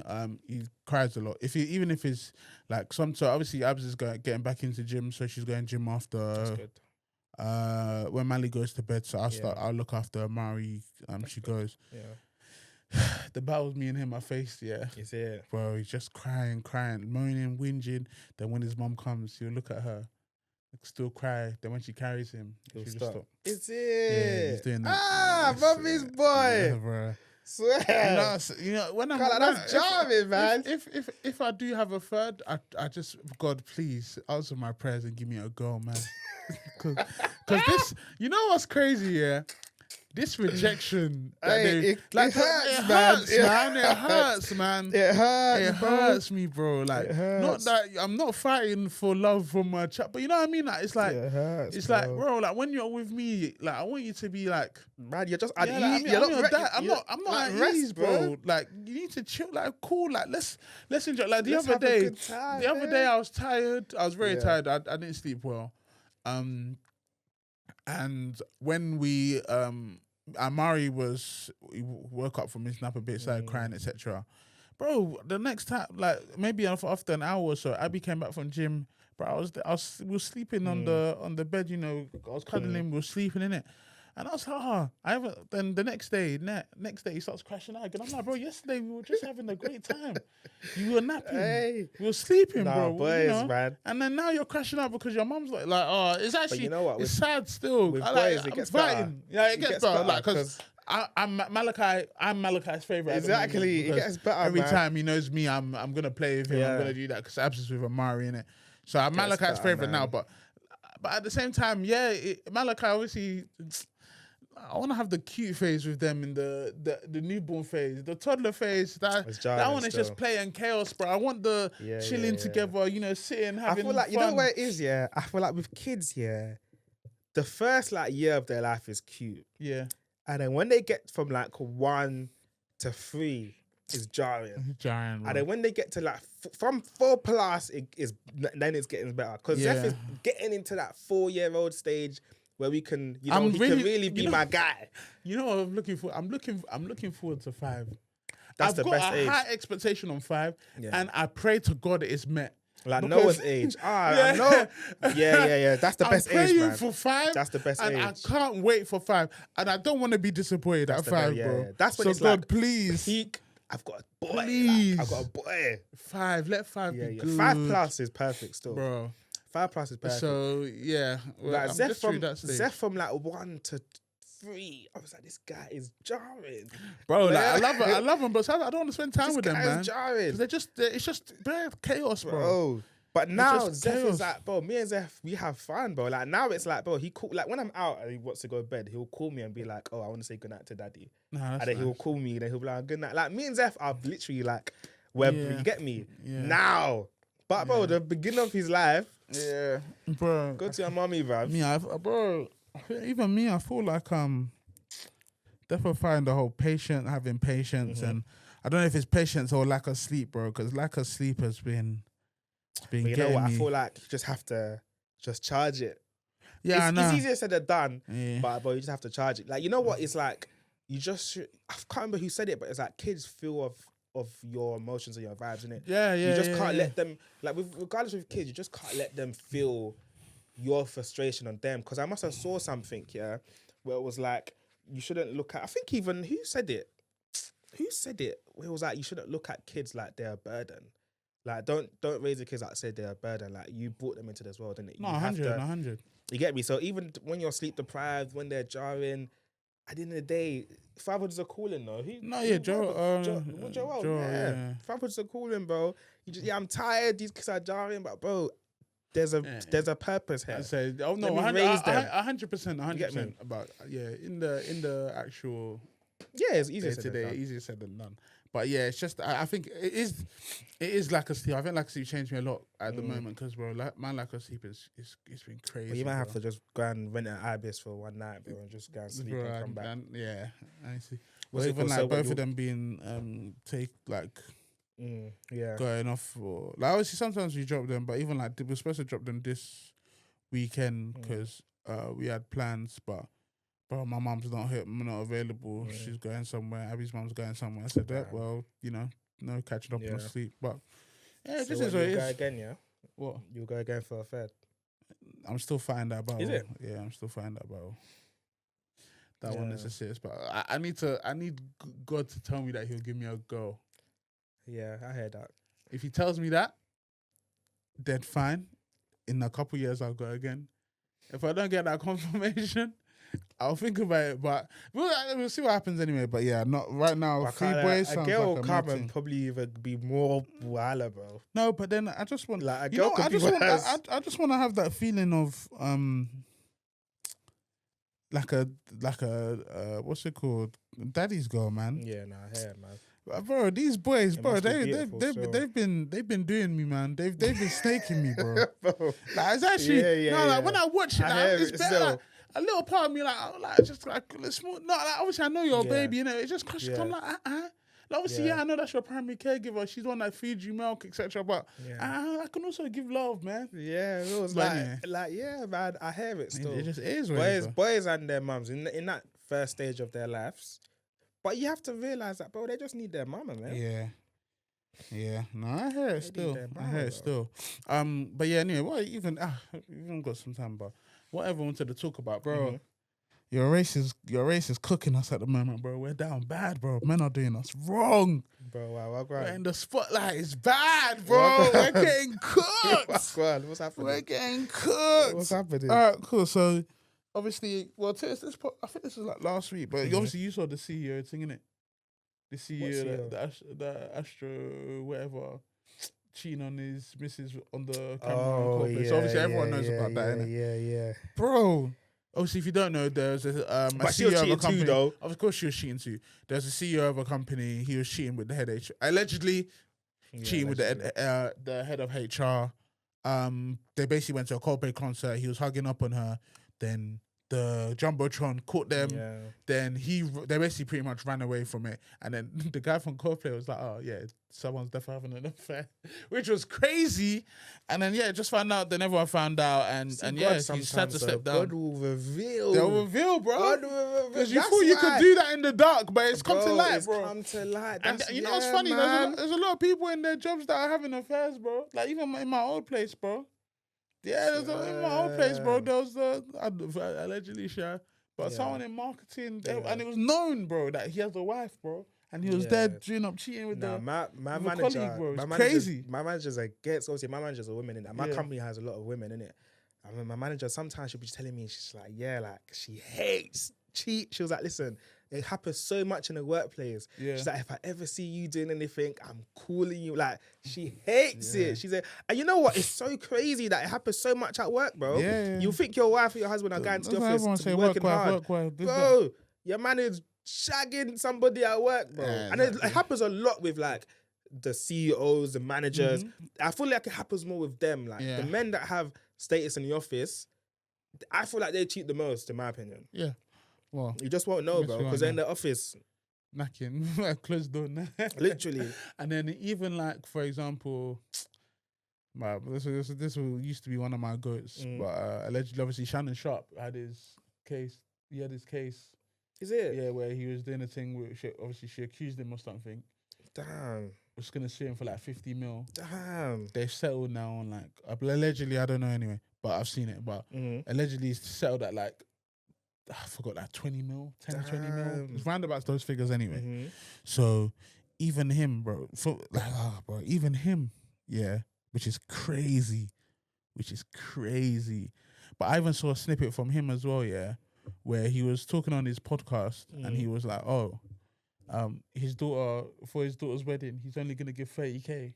He cries a lot. Even if it's like so obviously Abs is getting back into gym, so she's going gym after. That's good. When Mally goes to bed, so I'll look after Amari. She goes. Yeah. The battles me and him are faced, Is it? Bro, he's just crying, moaning, whinging. Then when his mum comes, he'll look at her, still cry. Then when she carries him, he'll just stop. Is it? Yeah, he's doing that. Mummy's boy. Yeah, bro. Swear. You know when that's charming, man. If I do have a third, I just, God, please answer my prayers and give me a girl, man. Because this, you know what's crazy, yeah? This rejection, it hurts, man. It hurts, man. It hurts me, bro. Like, not that I'm not fighting for love from my chat, but you know what I mean. Like, it's like, it hurts, it's bro. Like, bro. Like when you're with me, like I want you to be like, man, you're just. I'm not at ease, bro. Like you need to chill, like cool, like let's enjoy. Like the other day, I was tired. I was very tired. I didn't sleep well. And when we Amari woke up from his nap a bit, started crying, etc. Bro, the next time, like maybe after an hour or so, Abby came back from gym. Bro, we were sleeping on the bed, you know. I was cuddling him, we were sleeping in it. And I was like, I haven't. Then the next day he starts crashing out again. I'm like, bro, yesterday we were just having a great time. You were napping. Hey. We were sleeping, bro. Boys, man. And then now you're crashing out because your mom's like, oh, it's actually, but you know what? It's sad still. With boys, it gets better. Yeah, it gets better. Like, because I'm Malachi's favorite. Exactly, it gets better. Every time he knows me, I'm gonna play with him. Yeah. I'm gonna do that because Absence with Amari in it. So I'm Malachi's favorite now, but at the same time, Malachi obviously. I want to have the cute phase with them in the newborn phase, the toddler phase. That one is just play and chaos, bro. I want the chilling together, sitting having. I feel like fun. You know where it is, yeah. I feel like with kids, yeah, the first year of their life is cute, yeah, and then when they get from 1 to 3, is jarring. Bro. And then when they get to from 4+, then it's getting better because Zeph is getting into that 4-year-old stage. Where we can, he can really be my guy. You know what I'm looking for? I'm looking forward to 5. That's the best age. I've got a high expectation on 5, and I pray to God it's met. Noah's age. I know. Yeah. That's the best age, man. I'm praying for 5. That's the best age. And I can't wait for 5. And I don't want to be disappointed at 5, bro. Yeah. That's when so it's God, please. Peak. I've got a boy. Please. I've got a boy. 5. Let 5 be good. 5+ is perfect still. Bro. 5+ is perfect. So yeah, Zeph from 1 to 3. I was like, this guy is jarring, bro. I love him, but I don't want to spend time with them, man. Jarring. It's just chaos, bro. But now Zeph is like, bro, me and Zeph, we have fun, bro. Now it's like, bro, he call when I'm out and he wants to go to bed, he'll call me and be like, oh, I want to say goodnight to daddy. And then he'll call me, then he'll be like, good night. Me and Zeph are literally you get me now. But bro, the beginning of his life. Yeah, bro. Go to your mommy, bro. Even me, I feel like definitely find the whole having patience, and I don't know if it's patience or lack of sleep, bro. Because lack of sleep has been but you know what? I feel like you just have to just charge it. Yeah, I know. It's easier said than done, but you just have to charge it. You know what? It's like I can't remember who said it, but it's like kids feel of your emotions and your vibes, innit? Yeah. You just can't let them, regardless of kids, you just can't let them feel your frustration on them. Because I must have saw something, where it was like, you shouldn't look at, I think even, who said it? Where it was like, you shouldn't look at kids like they're a burden. Don't raise the kids like say they're a burden. You brought them into this world, innit? No, 100. You get me? So even when you're sleep deprived, when they're jarring, at the end of the day, fatherhood is a calling, though. Joel. Yeah. Fatherhood is a calling, bro. I'm tired. These kids are jarring, but bro, there's a purpose here. I say, 100% about in the actual. Yeah, it's easier said than done. Easier said than done. But yeah, it's just I think it is lack of sleep. I think lack of sleep changed me a lot at the moment because bro, my lack of sleep it's been crazy. Well, you might have to just go and rent an Ibis for one night, bro, and just go and sleep and come back. I see. Well, even both of them being going off for obviously sometimes we drop them, but even we're supposed to drop them this weekend because we had plans, but. Bro, my mum's not available. Yeah. She's going somewhere. Abby's mum's going somewhere. I said that. Well, no catching up on sleep. But this is what it is. You'll go again, yeah? What? You'll go again for a third. I'm still fighting that battle. Is it? Yeah, I'm still fighting that battle. That one is a serious battle. I need God to tell me that He'll give me a go. Yeah, I heard that. If He tells me that, then fine. In a couple years, I'll go again. If I don't get that confirmation. I'll think about it, but we'll see what happens anyway. But yeah, not right now. 3 boys. A girl will come and probably even be more wala, bro. No, but then I just want a girl. I just want to have that feeling of like a what's it called? Daddy's girl, man. Yeah, I hear it, man. Bro, these boys, they've been doing me, man. They've been snaking me, bro. It's actually when I watch it, it's better. A little part of me, small. No, obviously I know you're a baby, it's just because I'm obviously, I know that's your primary caregiver. She's the one that feeds you milk, etc. But I can also give love, man. Yeah, it was man. I hear it still. It just is. Boys and their mums in that first stage of their lives. But you have to realize that, bro, they just need their mama, man. Yeah. No, I hear it still. But yeah, anyway, even got some time, but whatever I wanted to talk about, bro. Your race is cooking us at the moment, bro. We're down bad, bro. Men are doing us wrong. Bro, wow, we're in the spotlight. It's bad, bro. We're getting cooked. What's happening? We're getting cooked. What's happening? All right, cool. So, obviously, I think this was like last week, but obviously you saw the CEO thing, innit? The CEO, the Astro, whatever, cheating on his missus on the camera. Yeah, so obviously everyone knows about that, innit? Yeah. Bro. Obviously, if you don't know, there's a but she was CEO cheating of a company. too, though. Of course, she was cheating too. There's a CEO of a company. He was cheating with the head HR. Allegedly, cheating with the head of HR. They basically went to a Coldplay concert. He was hugging up on her. Then the Jumbotron caught them. Yeah. Then they basically pretty much ran away from it. And then the guy from Coldplay was like, "Oh yeah, someone's definitely having an affair," which was crazy. And then just found out. Then everyone found out, and he's had to step down. God will reveal. They'll reveal, bro. God will reveal. Because you thought you could do that in the dark, but it's come to light, bro. It's come to light. And you know what's funny? There's a lot of people in their jobs that are having affairs, bro. Like even in my old place, bro. Yeah, in my old place, bro. There was allegedly but someone in marketing, and it was known, bro, that he has a wife, bro, and he was there doing up cheating with my manager, colleague, bro. It's crazy. My manager's obviously my managers are women in it. My company has a lot of women in it. I mean, my manager sometimes she'll be telling me, she's like, she hates cheat. She was like, listen, it happens so much in the workplace. Yeah. She's like, if I ever see you doing anything, I'm calling you. Like, she hates it. She said, and you know what? It's so crazy that it happens so much at work, bro. Yeah. You think your wife or your husband are going to the office to be working hard. Bro, your man is shagging somebody at work, bro. Yeah, and it happens a lot with like the CEOs, the managers. I feel like it happens more with them. Like the men that have status in the office, I feel like they cheat the most, in my opinion. Yeah. Well, you just won't know, bro, because they're in the office. Knacking, closed door. Literally. And then even like, for example, this used to be one of my goats, but allegedly, obviously, Shannon Sharp had his case. He had his case. Is it? Yeah, where he was doing a thing where she accused him of something. Damn. Was going to sue him for like 50 mil. Damn. They've settled now on like, allegedly, I don't know anyway, but I've seen it, but allegedly it's settled at like, I forgot, like 20 mil, 10, 20 mil. It's roundabouts those figures anyway. So even him, bro, even him, which is crazy. But I even saw a snippet from him as well, where he was talking on his podcast and he was like, his daughter, for his daughter's wedding, he's only going to give 30K.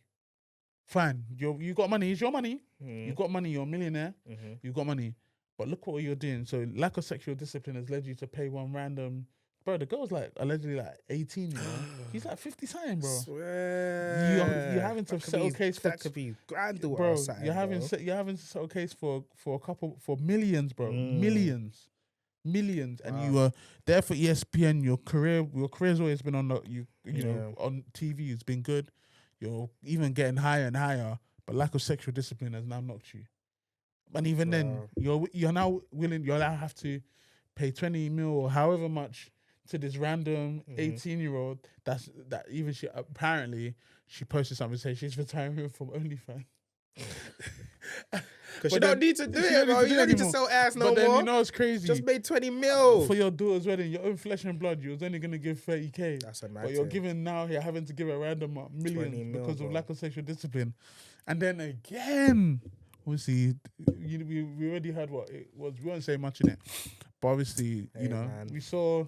Fine, you got money, it's your money. You got money, you're a millionaire, you got money. But look what you're doing. So lack of sexual discipline has led you to pay one random... Bro, the girl's like allegedly like 18, you know? He's like 50 something, bro. Swear. You're having to settle case for... That could be granddaughter, bro. Something, you're having to settle case for millions, bro. Millions. And you were there for ESPN. Your career's always been on on TV. It's been good. You're even getting higher and higher, but lack of sexual discipline has now knocked you. And even then, you're now willing. You'll now have to pay 20 mil or however much to this random 18-year-old. That even she apparently she posted something saying she's retiring from OnlyFans. Because you don't need to do it, bro. You don't need to sell ass no more. But then you know it's crazy. Just made 20 mil for your daughter's wedding. Your own flesh and blood. You was only gonna give 30K. That's a mad But you're giving now. You're having to give a random millions because of lack of sexual discipline. And then again. Obviously, we already heard what it was. We won't say much in it, but obviously, we saw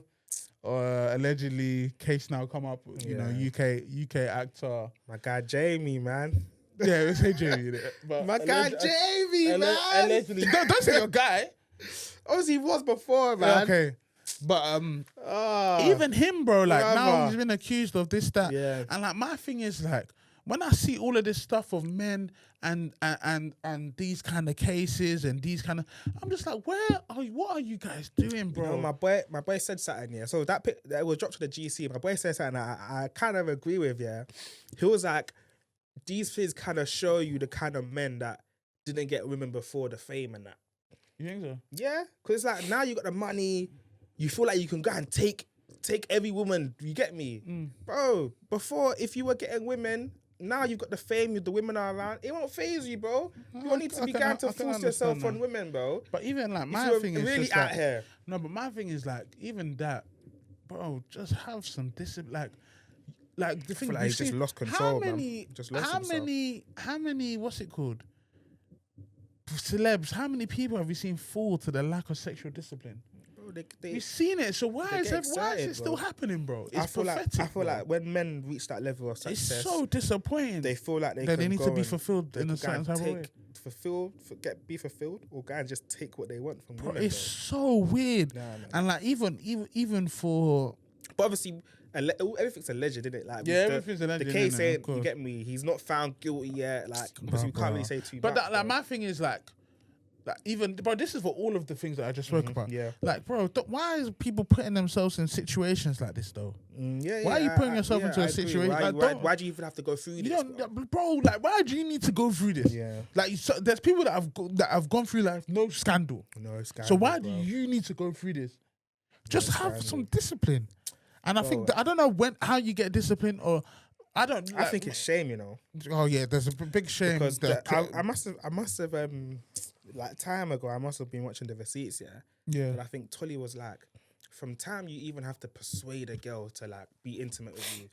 allegedly case now come up. You know, UK actor, my guy Jamie, man. Yeah, we say Jamie. But my guy Jamie, man. Allegedly, don't say your guy. Obviously, he was before, man. Okay. But even him, bro, like now he's been accused of this, that, and like my thing is like. When I see all of this stuff of men and these kind of cases and these kind of, I'm just like, what are you guys doing, bro? You know, my boy said something, So that was dropped to the GC. My boy said something I kind of agree with, He was like, these things kind of show you the kind of men that didn't get women before the fame and that. You think so? Yeah, because it's like now you got the money, you feel like you can go and take every woman. You get me, bro? Before, if you were getting women now you've got the fame, the women are around. It won't phase you, bro. You don't need to be going to force yourself on women, bro. But even like my thing is really just out like, here. No, but my thing is like even that, bro. Just have some discipline, like the thing. Like he's just lost control, how many? What's it called? Celebs. How many people have you seen fall to the lack of sexual discipline? You've seen it, so why is it still happening, bro? It's pathetic. I feel like when men reach that level of success, it's so disappointing. They feel like they need to be fulfilled in a certain type of way. Be fulfilled, or go and just take what they want from bro, women. It's so weird, and like even for. But obviously, everything's alleged, isn't it? Like everything's alleged. The case ain't, you get me. He's not found guilty yet. Like, obviously, we can't really say too much. But like my thing is like even, bro, this is for all of the things that I just spoke about. Yeah. Like, bro, why is people putting themselves in situations like this though? Why are you putting yourself into a situation? Why do you even have to go through this? Bro, like, why do you need to go through this? Yeah. Like, there's people that have gone through like no scandal. So why do you need to go through this? Just have some discipline. And I think I don't know how you get discipline, or I think it's shame, you know. Oh yeah, there's a big shame because I must have like time ago I must have been watching the receipts, yeah. But I think Tolly was like, from time you even have to persuade a girl to like be intimate with you,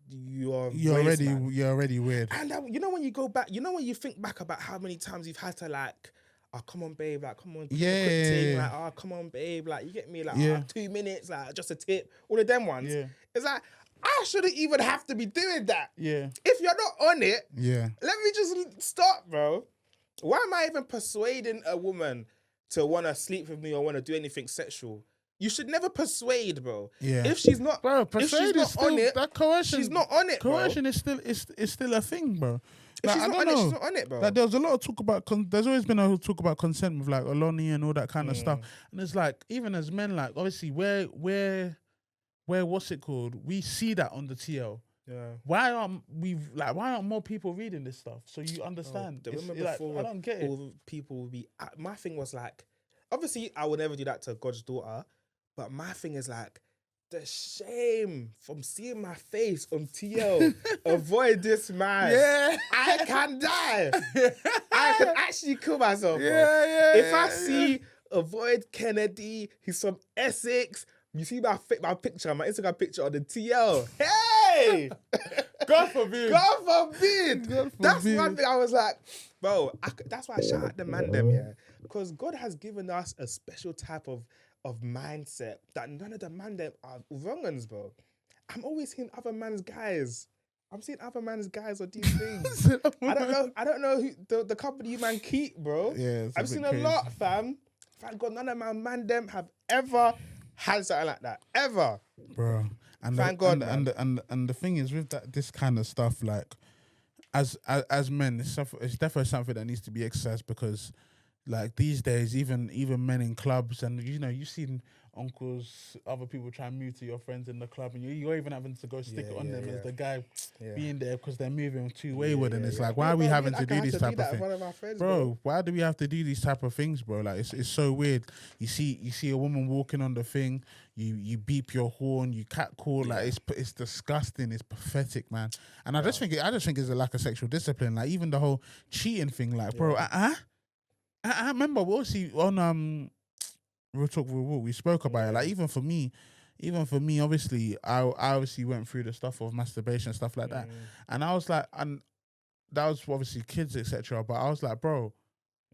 you're already weird. And you know when you go back, you know when you think back about how many times you've had to like, oh come on babe, like come on, quick thing, like oh come on babe, like you get me, like 2 minutes, like just a tip, all of them ones. Yeah. It's like I shouldn't even have to be doing that. Yeah. If you're not on it, let me just stop, bro. Why am I even persuading a woman to want to sleep with me or want to do anything sexual? You should never persuade, bro. Yeah. If she's not, bro, persuade is still, on it, that coercion. She's not on it. Coercion bro. is still a thing, bro. Like, she's not on it, bro. Like, there's a lot of talk about. There's always been a talk about consent with like Oloni and all that kind of stuff. And it's like, even as men, like obviously, where what's it called? We see that on the TL. Yeah. Why aren't more people reading this stuff? So you understand. Before, I don't get it. All people would be. My thing was like, obviously, I would never do that to God's daughter, but my thing is like, the shame from seeing my face on TL. Avoid this man. Yeah, I can die. I can actually kill myself. Yeah. If I see avoid Kennedy, he's from Essex. You see my picture, my Instagram picture on the TL. Hey! God forbid. That's one thing I was like, bro, that's why I shout out the man them, yeah. Because God has given us a special type of mindset that none of the man them are wrong uns, bro. I'm always seeing other man's guys. I'm seeing other man's guys on these things. I don't know who the company you man keep, bro. Yeah, I've seen a lot, fam. Thank God none of my man them have ever had something like that ever, bro. And thank God, and the thing is with this kind of stuff, like as men, it's definitely something that needs to be exercised, because like these days, even men in clubs, and you know, you've seen uncles, other people try and move to your friends in the club, and you're even having to go stick it on them as the guy being there because they're moving too wayward, and it's like, why are we having to do these type of things, bro? Why do we have to do these type of things, bro? Like it's so weird. You see a woman walking on the thing, you beep your horn, you catcall, like it's disgusting, it's pathetic, man. And I just think it's a lack of sexual discipline. Like even the whole cheating thing, like bro, I remember on Real Talk Real Walk, we spoke about it. Like even for me, obviously, I obviously went through the stuff of masturbation, stuff like that, and I was like, and that was obviously kids, etc. But I was like, bro,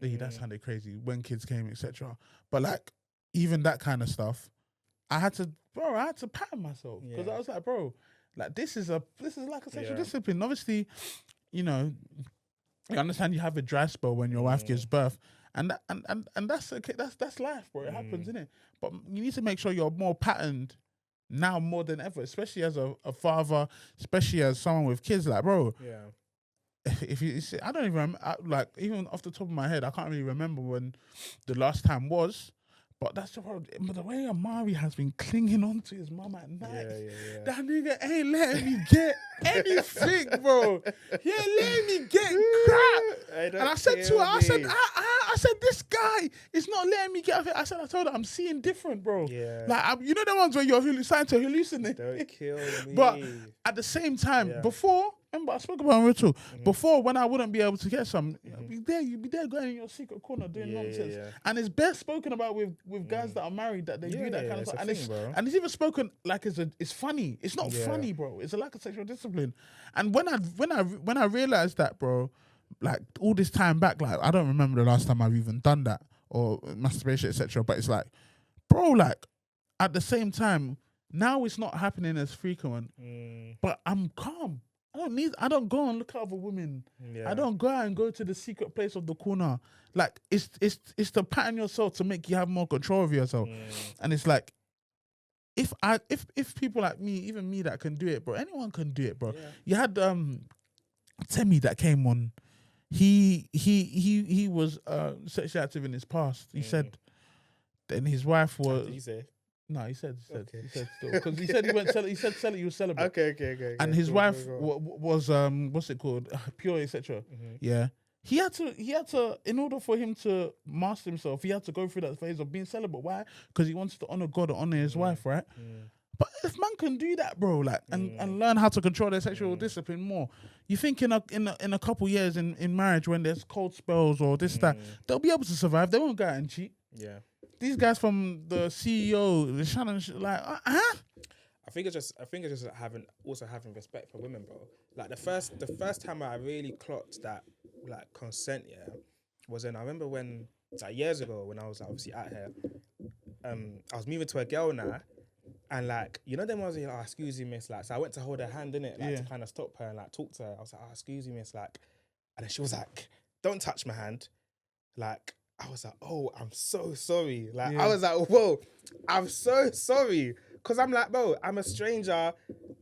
that sounded crazy when kids came, etc. But like even that kind of stuff, I had to pattern myself, because I was like, bro, like this is like a sexual discipline. Obviously, you know, you understand you have a dry spell when your wife gives birth. And that's okay. That's life, bro. It happens, innit? But you need to make sure you're more patterned now more than ever, especially as a father, especially as someone with kids. Like, bro, if you, I don't even like, even off the top of my head, I can't really remember when the last time was. But that's the way Amari has been clinging on to his mum at night. That nigga ain't letting me get anything, bro. He ain't letting me get crap. And I said to her, I said, this guy is not letting me get. I told her, I'm seeing different, bro. Yeah. Like, you know the ones where you're starting to hallucinate. Don't kill me. But at the same time, before, Remember, I spoke about Ritual before when I wouldn't be able to get some. You'd be there going in your secret corner doing nonsense. Yeah. And it's best spoken about with guys that are married that they do that kind of stuff. And it's even spoken like it's funny. It's not funny, bro. It's a lack of sexual discipline. And when I realized that, bro, like all this time back, like I don't remember the last time I've even done that or masturbation, etc. But it's like, bro, like at the same time, now it's not happening as frequent. But I'm calm. I don't go and look at other women. Yeah. I don't go out and go to the secret place of the corner. Like it's to pattern yourself to make you have more control of yourself. And it's like if people like me, even me that can do it, bro, anyone can do it, bro. Yeah. You had Temi that came on. He was sexually active in his past. He said then his wife was. Did you say? No, he said still because he said he went. He said he was celibate. Okay. And his wife was what's it called? Pure, etc. Yeah, he had to in order for him to master himself, he had to go through that phase of being celibate. Why? Because he wanted to honor God or honor his wife, right? But if man can do that, bro, like and learn how to control their sexual discipline more, you think in a couple years in marriage when there's cold spells or this that, they'll be able to survive. They won't go out and cheat. Yeah. These guys from the CEO, the Shannon, like, I think it's just having respect for women, bro. Like the first time I really clocked that, like consent, was I remember when like years ago when I was obviously out here, I was moving to a girl now, and like them ones like, excuse me, miss, like, so I went to hold her hand in it, like to kind of stop her and like talk to her. I was like, excuse me, miss, like, and then she was like, don't touch my hand, like. I was like, oh, I'm so sorry. Like, I was like, whoa, I'm so sorry. Because I'm like, bro, I'm a stranger.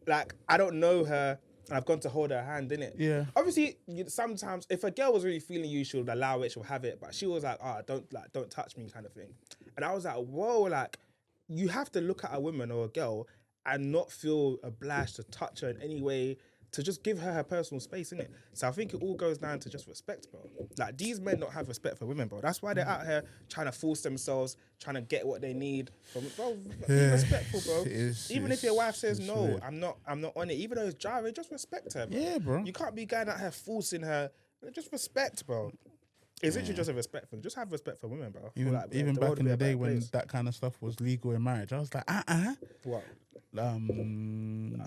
Like, I don't know her. And I've gone to hold her hand, innit? Yeah. Obviously, sometimes, if a girl was really feeling you, she'll allow it, she'll have it. But she was like, don't touch me kind of thing. And I was like, whoa, like, you have to look at a woman or a girl and not feel obliged to touch her in any way, to just give her personal space, innit? So I think it all goes down to just respect, bro. Like, these men don't have respect for women, bro. That's why they're out here trying to force themselves, trying to get what they need from, bro. Be respectful, bro. Even if your wife says no, weird. I'm not on it. Even though it's jarring, just respect her, bro. Yeah, bro. You can't be going out here forcing her. Just respect, bro. It's literally just a respect thing. Just have respect for women, bro. Even back in the day when that kind of stuff was legal in marriage, I was like, What?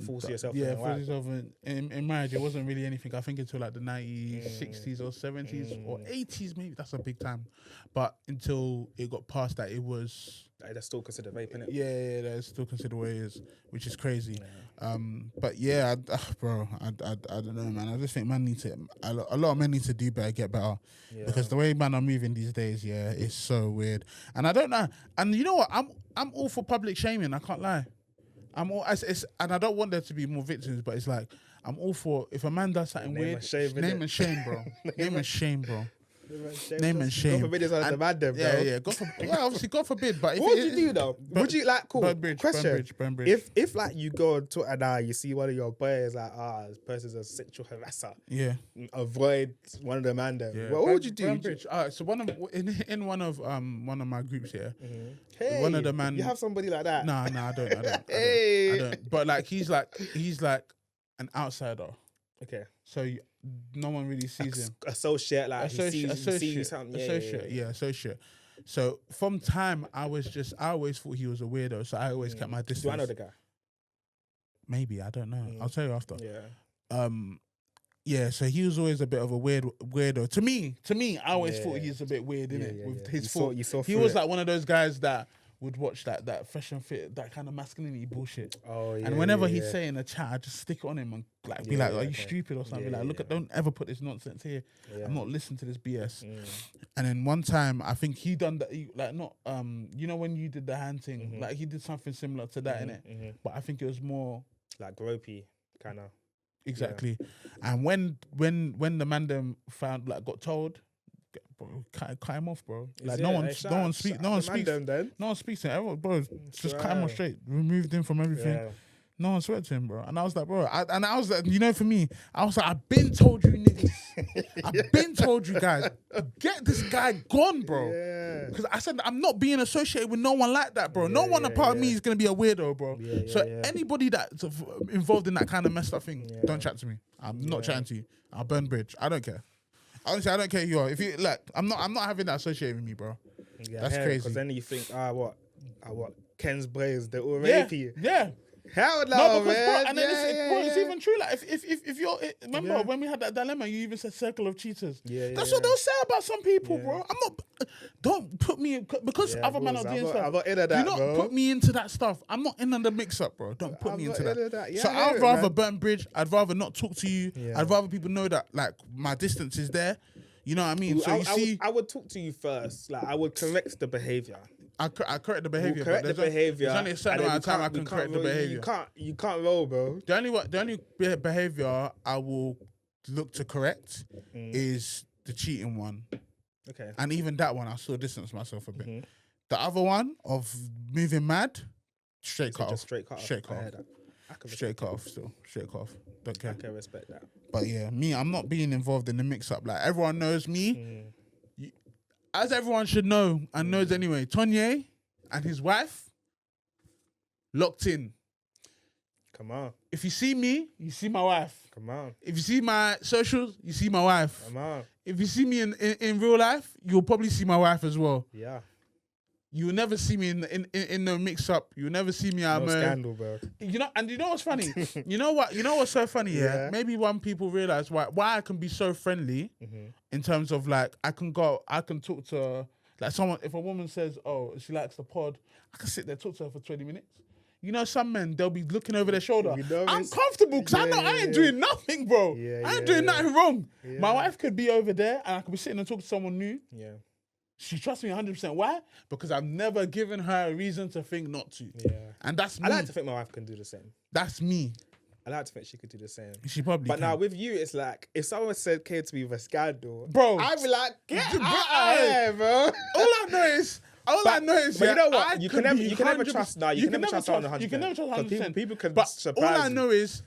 Force yourself. Yeah, force yourself in marriage. It wasn't really anything. I think until like the 90s, 60s, or 70s, or 80s, maybe. That's a big time. But until it got past that, it was. That's still considered vape, innit? Yeah, that's still considered what it is, which is crazy. Yeah. But yeah, bro, I don't know, man. I just think a lot of men need to do better, get better, because the way men are moving these days, it's so weird. And I don't know. And you know what? I'm all for public shaming. I can't lie. And I don't want there to be more victims, but it's like I'm all for if a man does something weird, name and shame, bro. Name and shame, bro. Name and shame. God forbid it's on the man, then, bro. Obviously, God forbid. But what would you do though? Would you like cool? Question. If like you go on Twitter now, you see one of your boys like, this person's a sexual harasser. Yeah. Avoid one of the man then. Yeah. What would you do? So in one of my groups here, hey, one of the man. You have somebody like that? Nah, I don't. I don't. But like he's like an outsider. Okay. So no one really sees him. Associate, like associate. Associate. So from time I always thought he was a weirdo. So I always kept my distance. Do I know the guy? Maybe, I don't know. I'll tell you after. Yeah. So he was always a bit of a weirdo. To me, I always thought he's a bit weird, innit? With his thought. He was like one of those guys that would watch that Fresh and Fit, that kind of masculinity bullshit. Oh yeah. And whenever he'd say in a chat, I'd just stick it on him and like be like, "Are you stupid or something?" Look, don't ever put this nonsense here. Yeah. I'm not listening to this BS. And then one time, I think he done that. You know when you did the hand thing, like he did something similar to that, innit? But I think it was more like gropey kind of. Exactly. Yeah. And when the man them got told. Bro, cut him off, bro. Like no one speaks to him. Everyone, bro, just cut him off straight. Removed him from everything. Yeah. No one sweat to him, bro. And I was like, bro, I was like, for me, I was like, I've been told you niggas. I've been told you guys, get this guy gone, bro. Because I said I'm not being associated with no one like that, bro. No one apart of me is gonna be a weirdo, bro. So anybody that's involved in that kind of messed up thing, don't chat to me. I'm not chatting to you. I'll burn bridge. I don't care. Honestly, I don't care who you are. If you like, I'm not having that associated with me, bro. Yeah, that's crazy. Because then you think, what Ken's boys, they're all rapey. Yeah. Hell no, man. Bro, and then it's even true. Like if you're remember when we had that dilemma, you even said circle of cheaters. That's what they'll say about some people, bro. I'm not. Don't put me in, because other men are doing stuff. I'm not into that, do not bro. put me into that stuff. I'm not in on the mix up, bro. Don't put me into that. Yeah, so I'd rather burn bridge. I'd rather not talk to you. Yeah. I'd rather people know that like my distance is there. You know what I mean? So I would talk to you first. Like I would correct the behavior. I correct the behavior. Correct the behavior. There's only a certain amount of time I can correct the behavior. You can't roll, bro. The only behavior I will look to correct is the cheating one. Okay. And even that one, I still distance myself a bit. The other one of moving mad, straight cut off. Straight cut off. Straight cut off. Still straight cut off. Don't care. I can respect that. But yeah, me, I'm not being involved in the mix up. Like everyone knows me. As everyone should know and knows anyway, Tonye and his wife locked in. Come on. If you see me, you see my wife. Come on. If you see my socials, you see my wife. Come on. If you see me in real life, you'll probably see my wife as well. Yeah. You'll never see me in no mix up. You'll never see me out. No scandal, bro. You know what's funny? You know what's so funny? Yeah. Maybe when people realize why I can be so friendly in terms of like I can talk to like someone. If a woman says, "Oh, she likes the pod," I can sit there talk to her for 20 minutes. You know, some men, they'll be looking over their shoulder. I'm comfortable because I know I ain't doing nothing, bro. I ain't doing nothing wrong. My wife could be over there and I could be sitting and talking to someone new. Yeah. She trusts me 100%. Why? Because I've never given her a reason to think not to. Yeah. And that's me. I like to think my wife can do the same. That's me. I like to think she could do the same. She probably But can. now with you, it's like, if someone said came to me with a scandal, bro, I'd be like, get out of here, bro. All I know is, but you know what? You can never trust someone 100%. You can never trust 100%. People can surprise all I know is,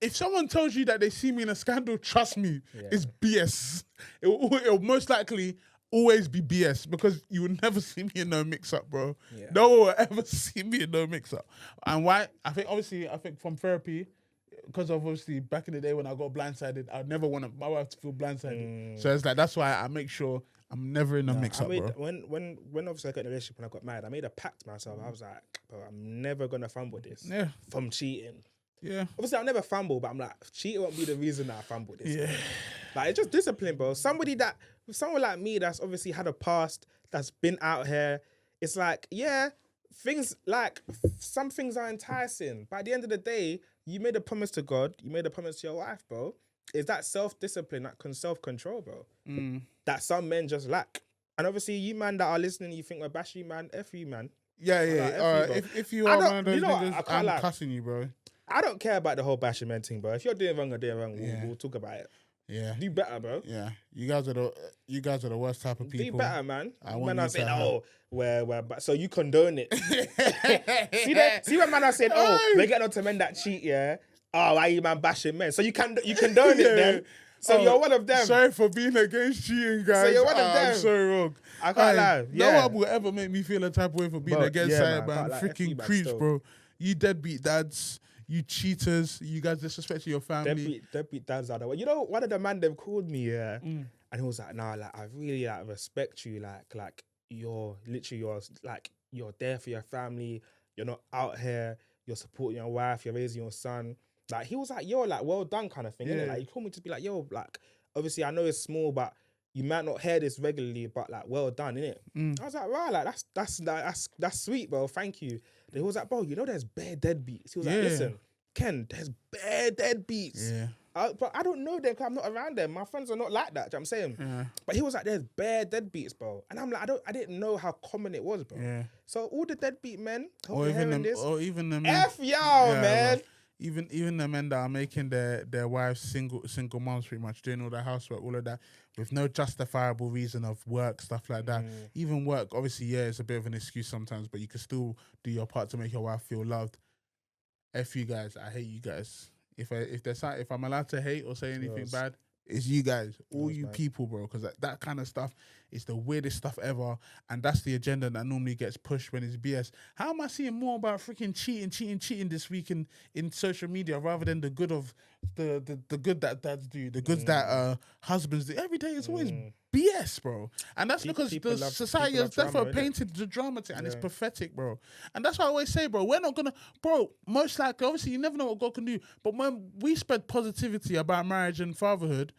if someone tells you that they see me in a scandal, trust me, it's BS. It'll most likely always be BS because you will never see me in no mix-up, bro. Yeah. No one will ever see me in no mix-up. And why? I think from therapy, because of obviously back in the day when I got blindsided, I'd never want my wife to feel blindsided. So it's like, that's why I make sure I'm never in a mix-up, bro. When obviously I got in a relationship when I got married, I made a pact to myself. I was like, bro, I'm never going to fumble this from cheating. Yeah. Obviously, I'll never fumble, but I'm like, cheating won't be the reason that I fumble this. Yeah. Like, it's just discipline, bro. Someone like me that's obviously had a past, that's been out here, it's like, things like, some things are enticing. But at the end of the day, you made a promise to God, you made a promise to your wife, bro. Is that self-discipline, that self-control, bro, that some men just lack. And obviously, you man that are listening, you think we're bashing you, man, F you, man. Yeah. If you are one of those niggas, I'm cussing you, bro. I don't care about the whole bashing men thing, bro. If you're doing wrong or doing wrong, we'll talk about it. Yeah. Do better, bro. Yeah. You guys are the worst type of people. Do better, man. Man are saying, so you condone it. see when man are saying, we're getting on to men that cheat, yeah? Oh, why you man bashing men? So you condone it then. So you're one of them. Sorry for being against cheating, guys. So you're one of them. I'm so wrong. I can't lie. No one will ever make me feel a type of way for being against it, man. Freaking creeps, bro. You deadbeat dads. You cheaters, you guys disrespecting your family. Deadbeat dads are the way. You know, one of the man them called me, and he was like, "Nah, like I really like respect you, like you're there for your family. You're not out here. You're supporting your wife. You're raising your son." Like he was like, "Yo, like well done," kind of thing. Yeah. Like he told me to be like, "Yo, like obviously I know it's small, but you might not hear this regularly, but like well done, innit?" I was like, "Right, like that's sweet, bro. Thank you." He was like, "Bro, you know there's bare deadbeats." He was like, "Listen, Ken, there's bare deadbeats." Yeah. But I don't know them because I'm not around them. My friends are not like that. Do you know what I'm saying? Yeah. But he was like, "There's bare deadbeats, bro." And I'm like, I didn't know how common it was, bro. Yeah. So all the deadbeat men, or even the men, F y'all, man. Bro. Even the men that are making their wives single moms, pretty much doing all the housework, all of that, with no justifiable reason of work, stuff like that. Even work, obviously, it's a bit of an excuse sometimes, but you can still do your part to make your wife feel loved. F you guys, I hate you guys. If I'm allowed to hate or say anything bad, It's you guys, all you people, bro, because that kind of stuff is the weirdest stuff ever, and that's the agenda that normally gets pushed when it's BS. How am I seeing more about freaking cheating this week in social media rather than the good of the good that dads do, the goods that husbands do? Every day it's always BS, bro, and that's because the society has definitely painted the drama to, and it's pathetic, bro. And that's why I always say, bro, we're not gonna, bro. Most likely, obviously, you never know what God can do, but when we spread positivity about marriage and fatherhood,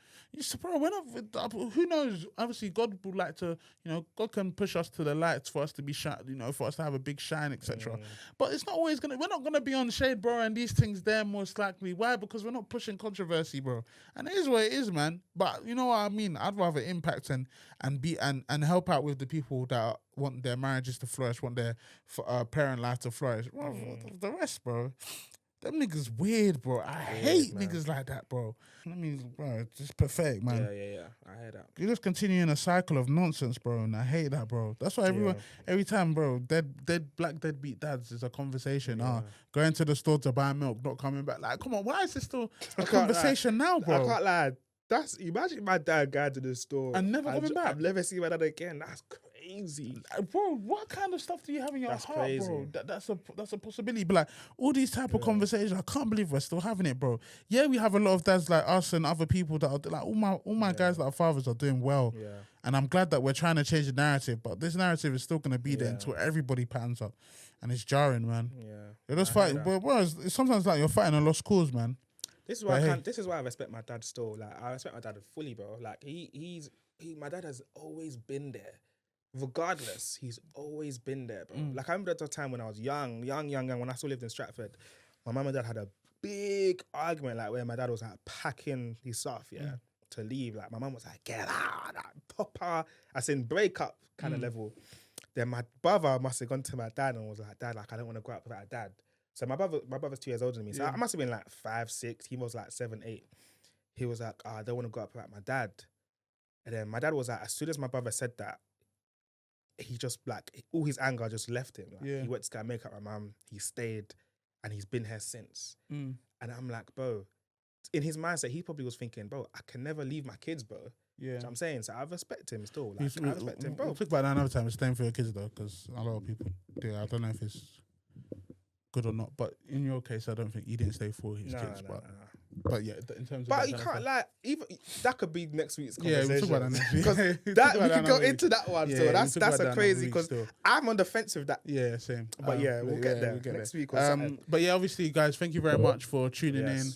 bro, we're not. Who knows? Obviously, God would like to, God can push us to the lights for us to be shine, for us to have a big shine, etc. But it's not always gonna. We're not gonna be on shade, bro, and these things there most likely. Why? Because we're not pushing controversy, bro. And it is what it is, man. But you know what I mean? I'd rather impact and help out with the people that want their marriages to flourish, want their parent life to flourish. The rest, bro. Them niggas weird, bro. I hate niggas like that, bro. I mean, bro, it's just pathetic, man. Yeah. I hear that. You just continue in a cycle of nonsense, bro, and I hate that, bro. That's why every time, bro, deadbeat dads is a conversation. Going to the store to buy milk, not coming back. Like, come on, why is this still a conversation now, bro? I can't lie. Imagine my dad going to the store and never coming back. I've never seen my dad again. That's crazy, bro. What kind of stuff do you have in your heart, crazy. Bro? That's a possibility. But like all these type of conversations, I can't believe we're still having it, bro. Yeah, we have a lot of dads like us and other people that are like all my guys that are fathers are doing well. Yeah. And I'm glad that we're trying to change the narrative, but this narrative is still gonna be there until everybody pans up, and it's jarring, man. Yeah, you're just fighting, bro. It's sometimes like you're fighting a lost cause, man. This is why I respect my dad still. Like I respect my dad fully, bro. Like my dad has always been there. Regardless, he's always been there, bro. Like I remember at the time when I was young, when I still lived in Stratford, my mum and dad had a big argument, like where my dad was like packing his stuff, to leave. Like my mum was like, get out, like, Papa. I said break up kind of level. Then my brother must have gone to my dad and was like, Dad, like I don't want to grow up without a dad. So my brother's 2 years older than me. So I must have been like 5, 6. He was like 7, 8. He was like, I don't want to grow up without my dad. And then my dad was like, as soon as my brother said that, he just like, all his anger just left him. Like, he went to go make up my mum. He stayed and he's been here since. And I'm like, bro, in his mindset, he probably was thinking, bro, I can never leave my kids, bro. Yeah. You know what I'm saying? So I respect him still. Like, I respect him, bro. We'll talk about that another time. It's staying for your kids though, because a lot of people do. I don't know if it's good or not, but in your case, I don't think he didn't stay for his kids. But yeah, in terms of. But you can't like even that could be next week's conversation. Yeah, we'll talk about that next week. Because we can go into that one. Yeah, so that's a crazy because I'm on the fence with that. Yeah, same. But we'll get there next week. But yeah, obviously, guys, thank you very much for tuning in.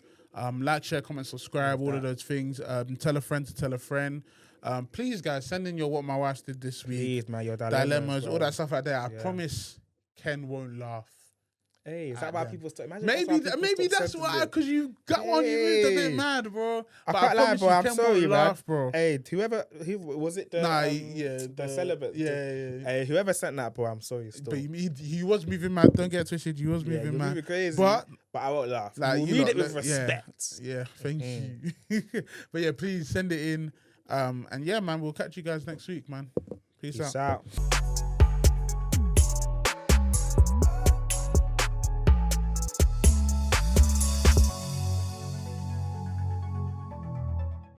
Like, share, comment, subscribe, all of those things. Tell a friend to tell a friend. Please, guys, send in your what my wife did this week. Please, man, your dilemmas, all that stuff like that. I promise Ken won't laugh. Hey, is that why people start? Maybe that's why, because you got one, you moved a bit mad, bro. I can't lie, bro. I'm sorry, man. Bro. Hey, who was it? The celibate. Yeah. Hey, whoever sent that, bro, I'm sorry. Still. But he was moving mad. Don't get twisted. He was moving mad. Crazy. But I won't laugh. Like, we'll read it with respect. Yeah, thank you. But yeah, please send it in. And yeah, man, we'll catch you guys next week, man. Peace out.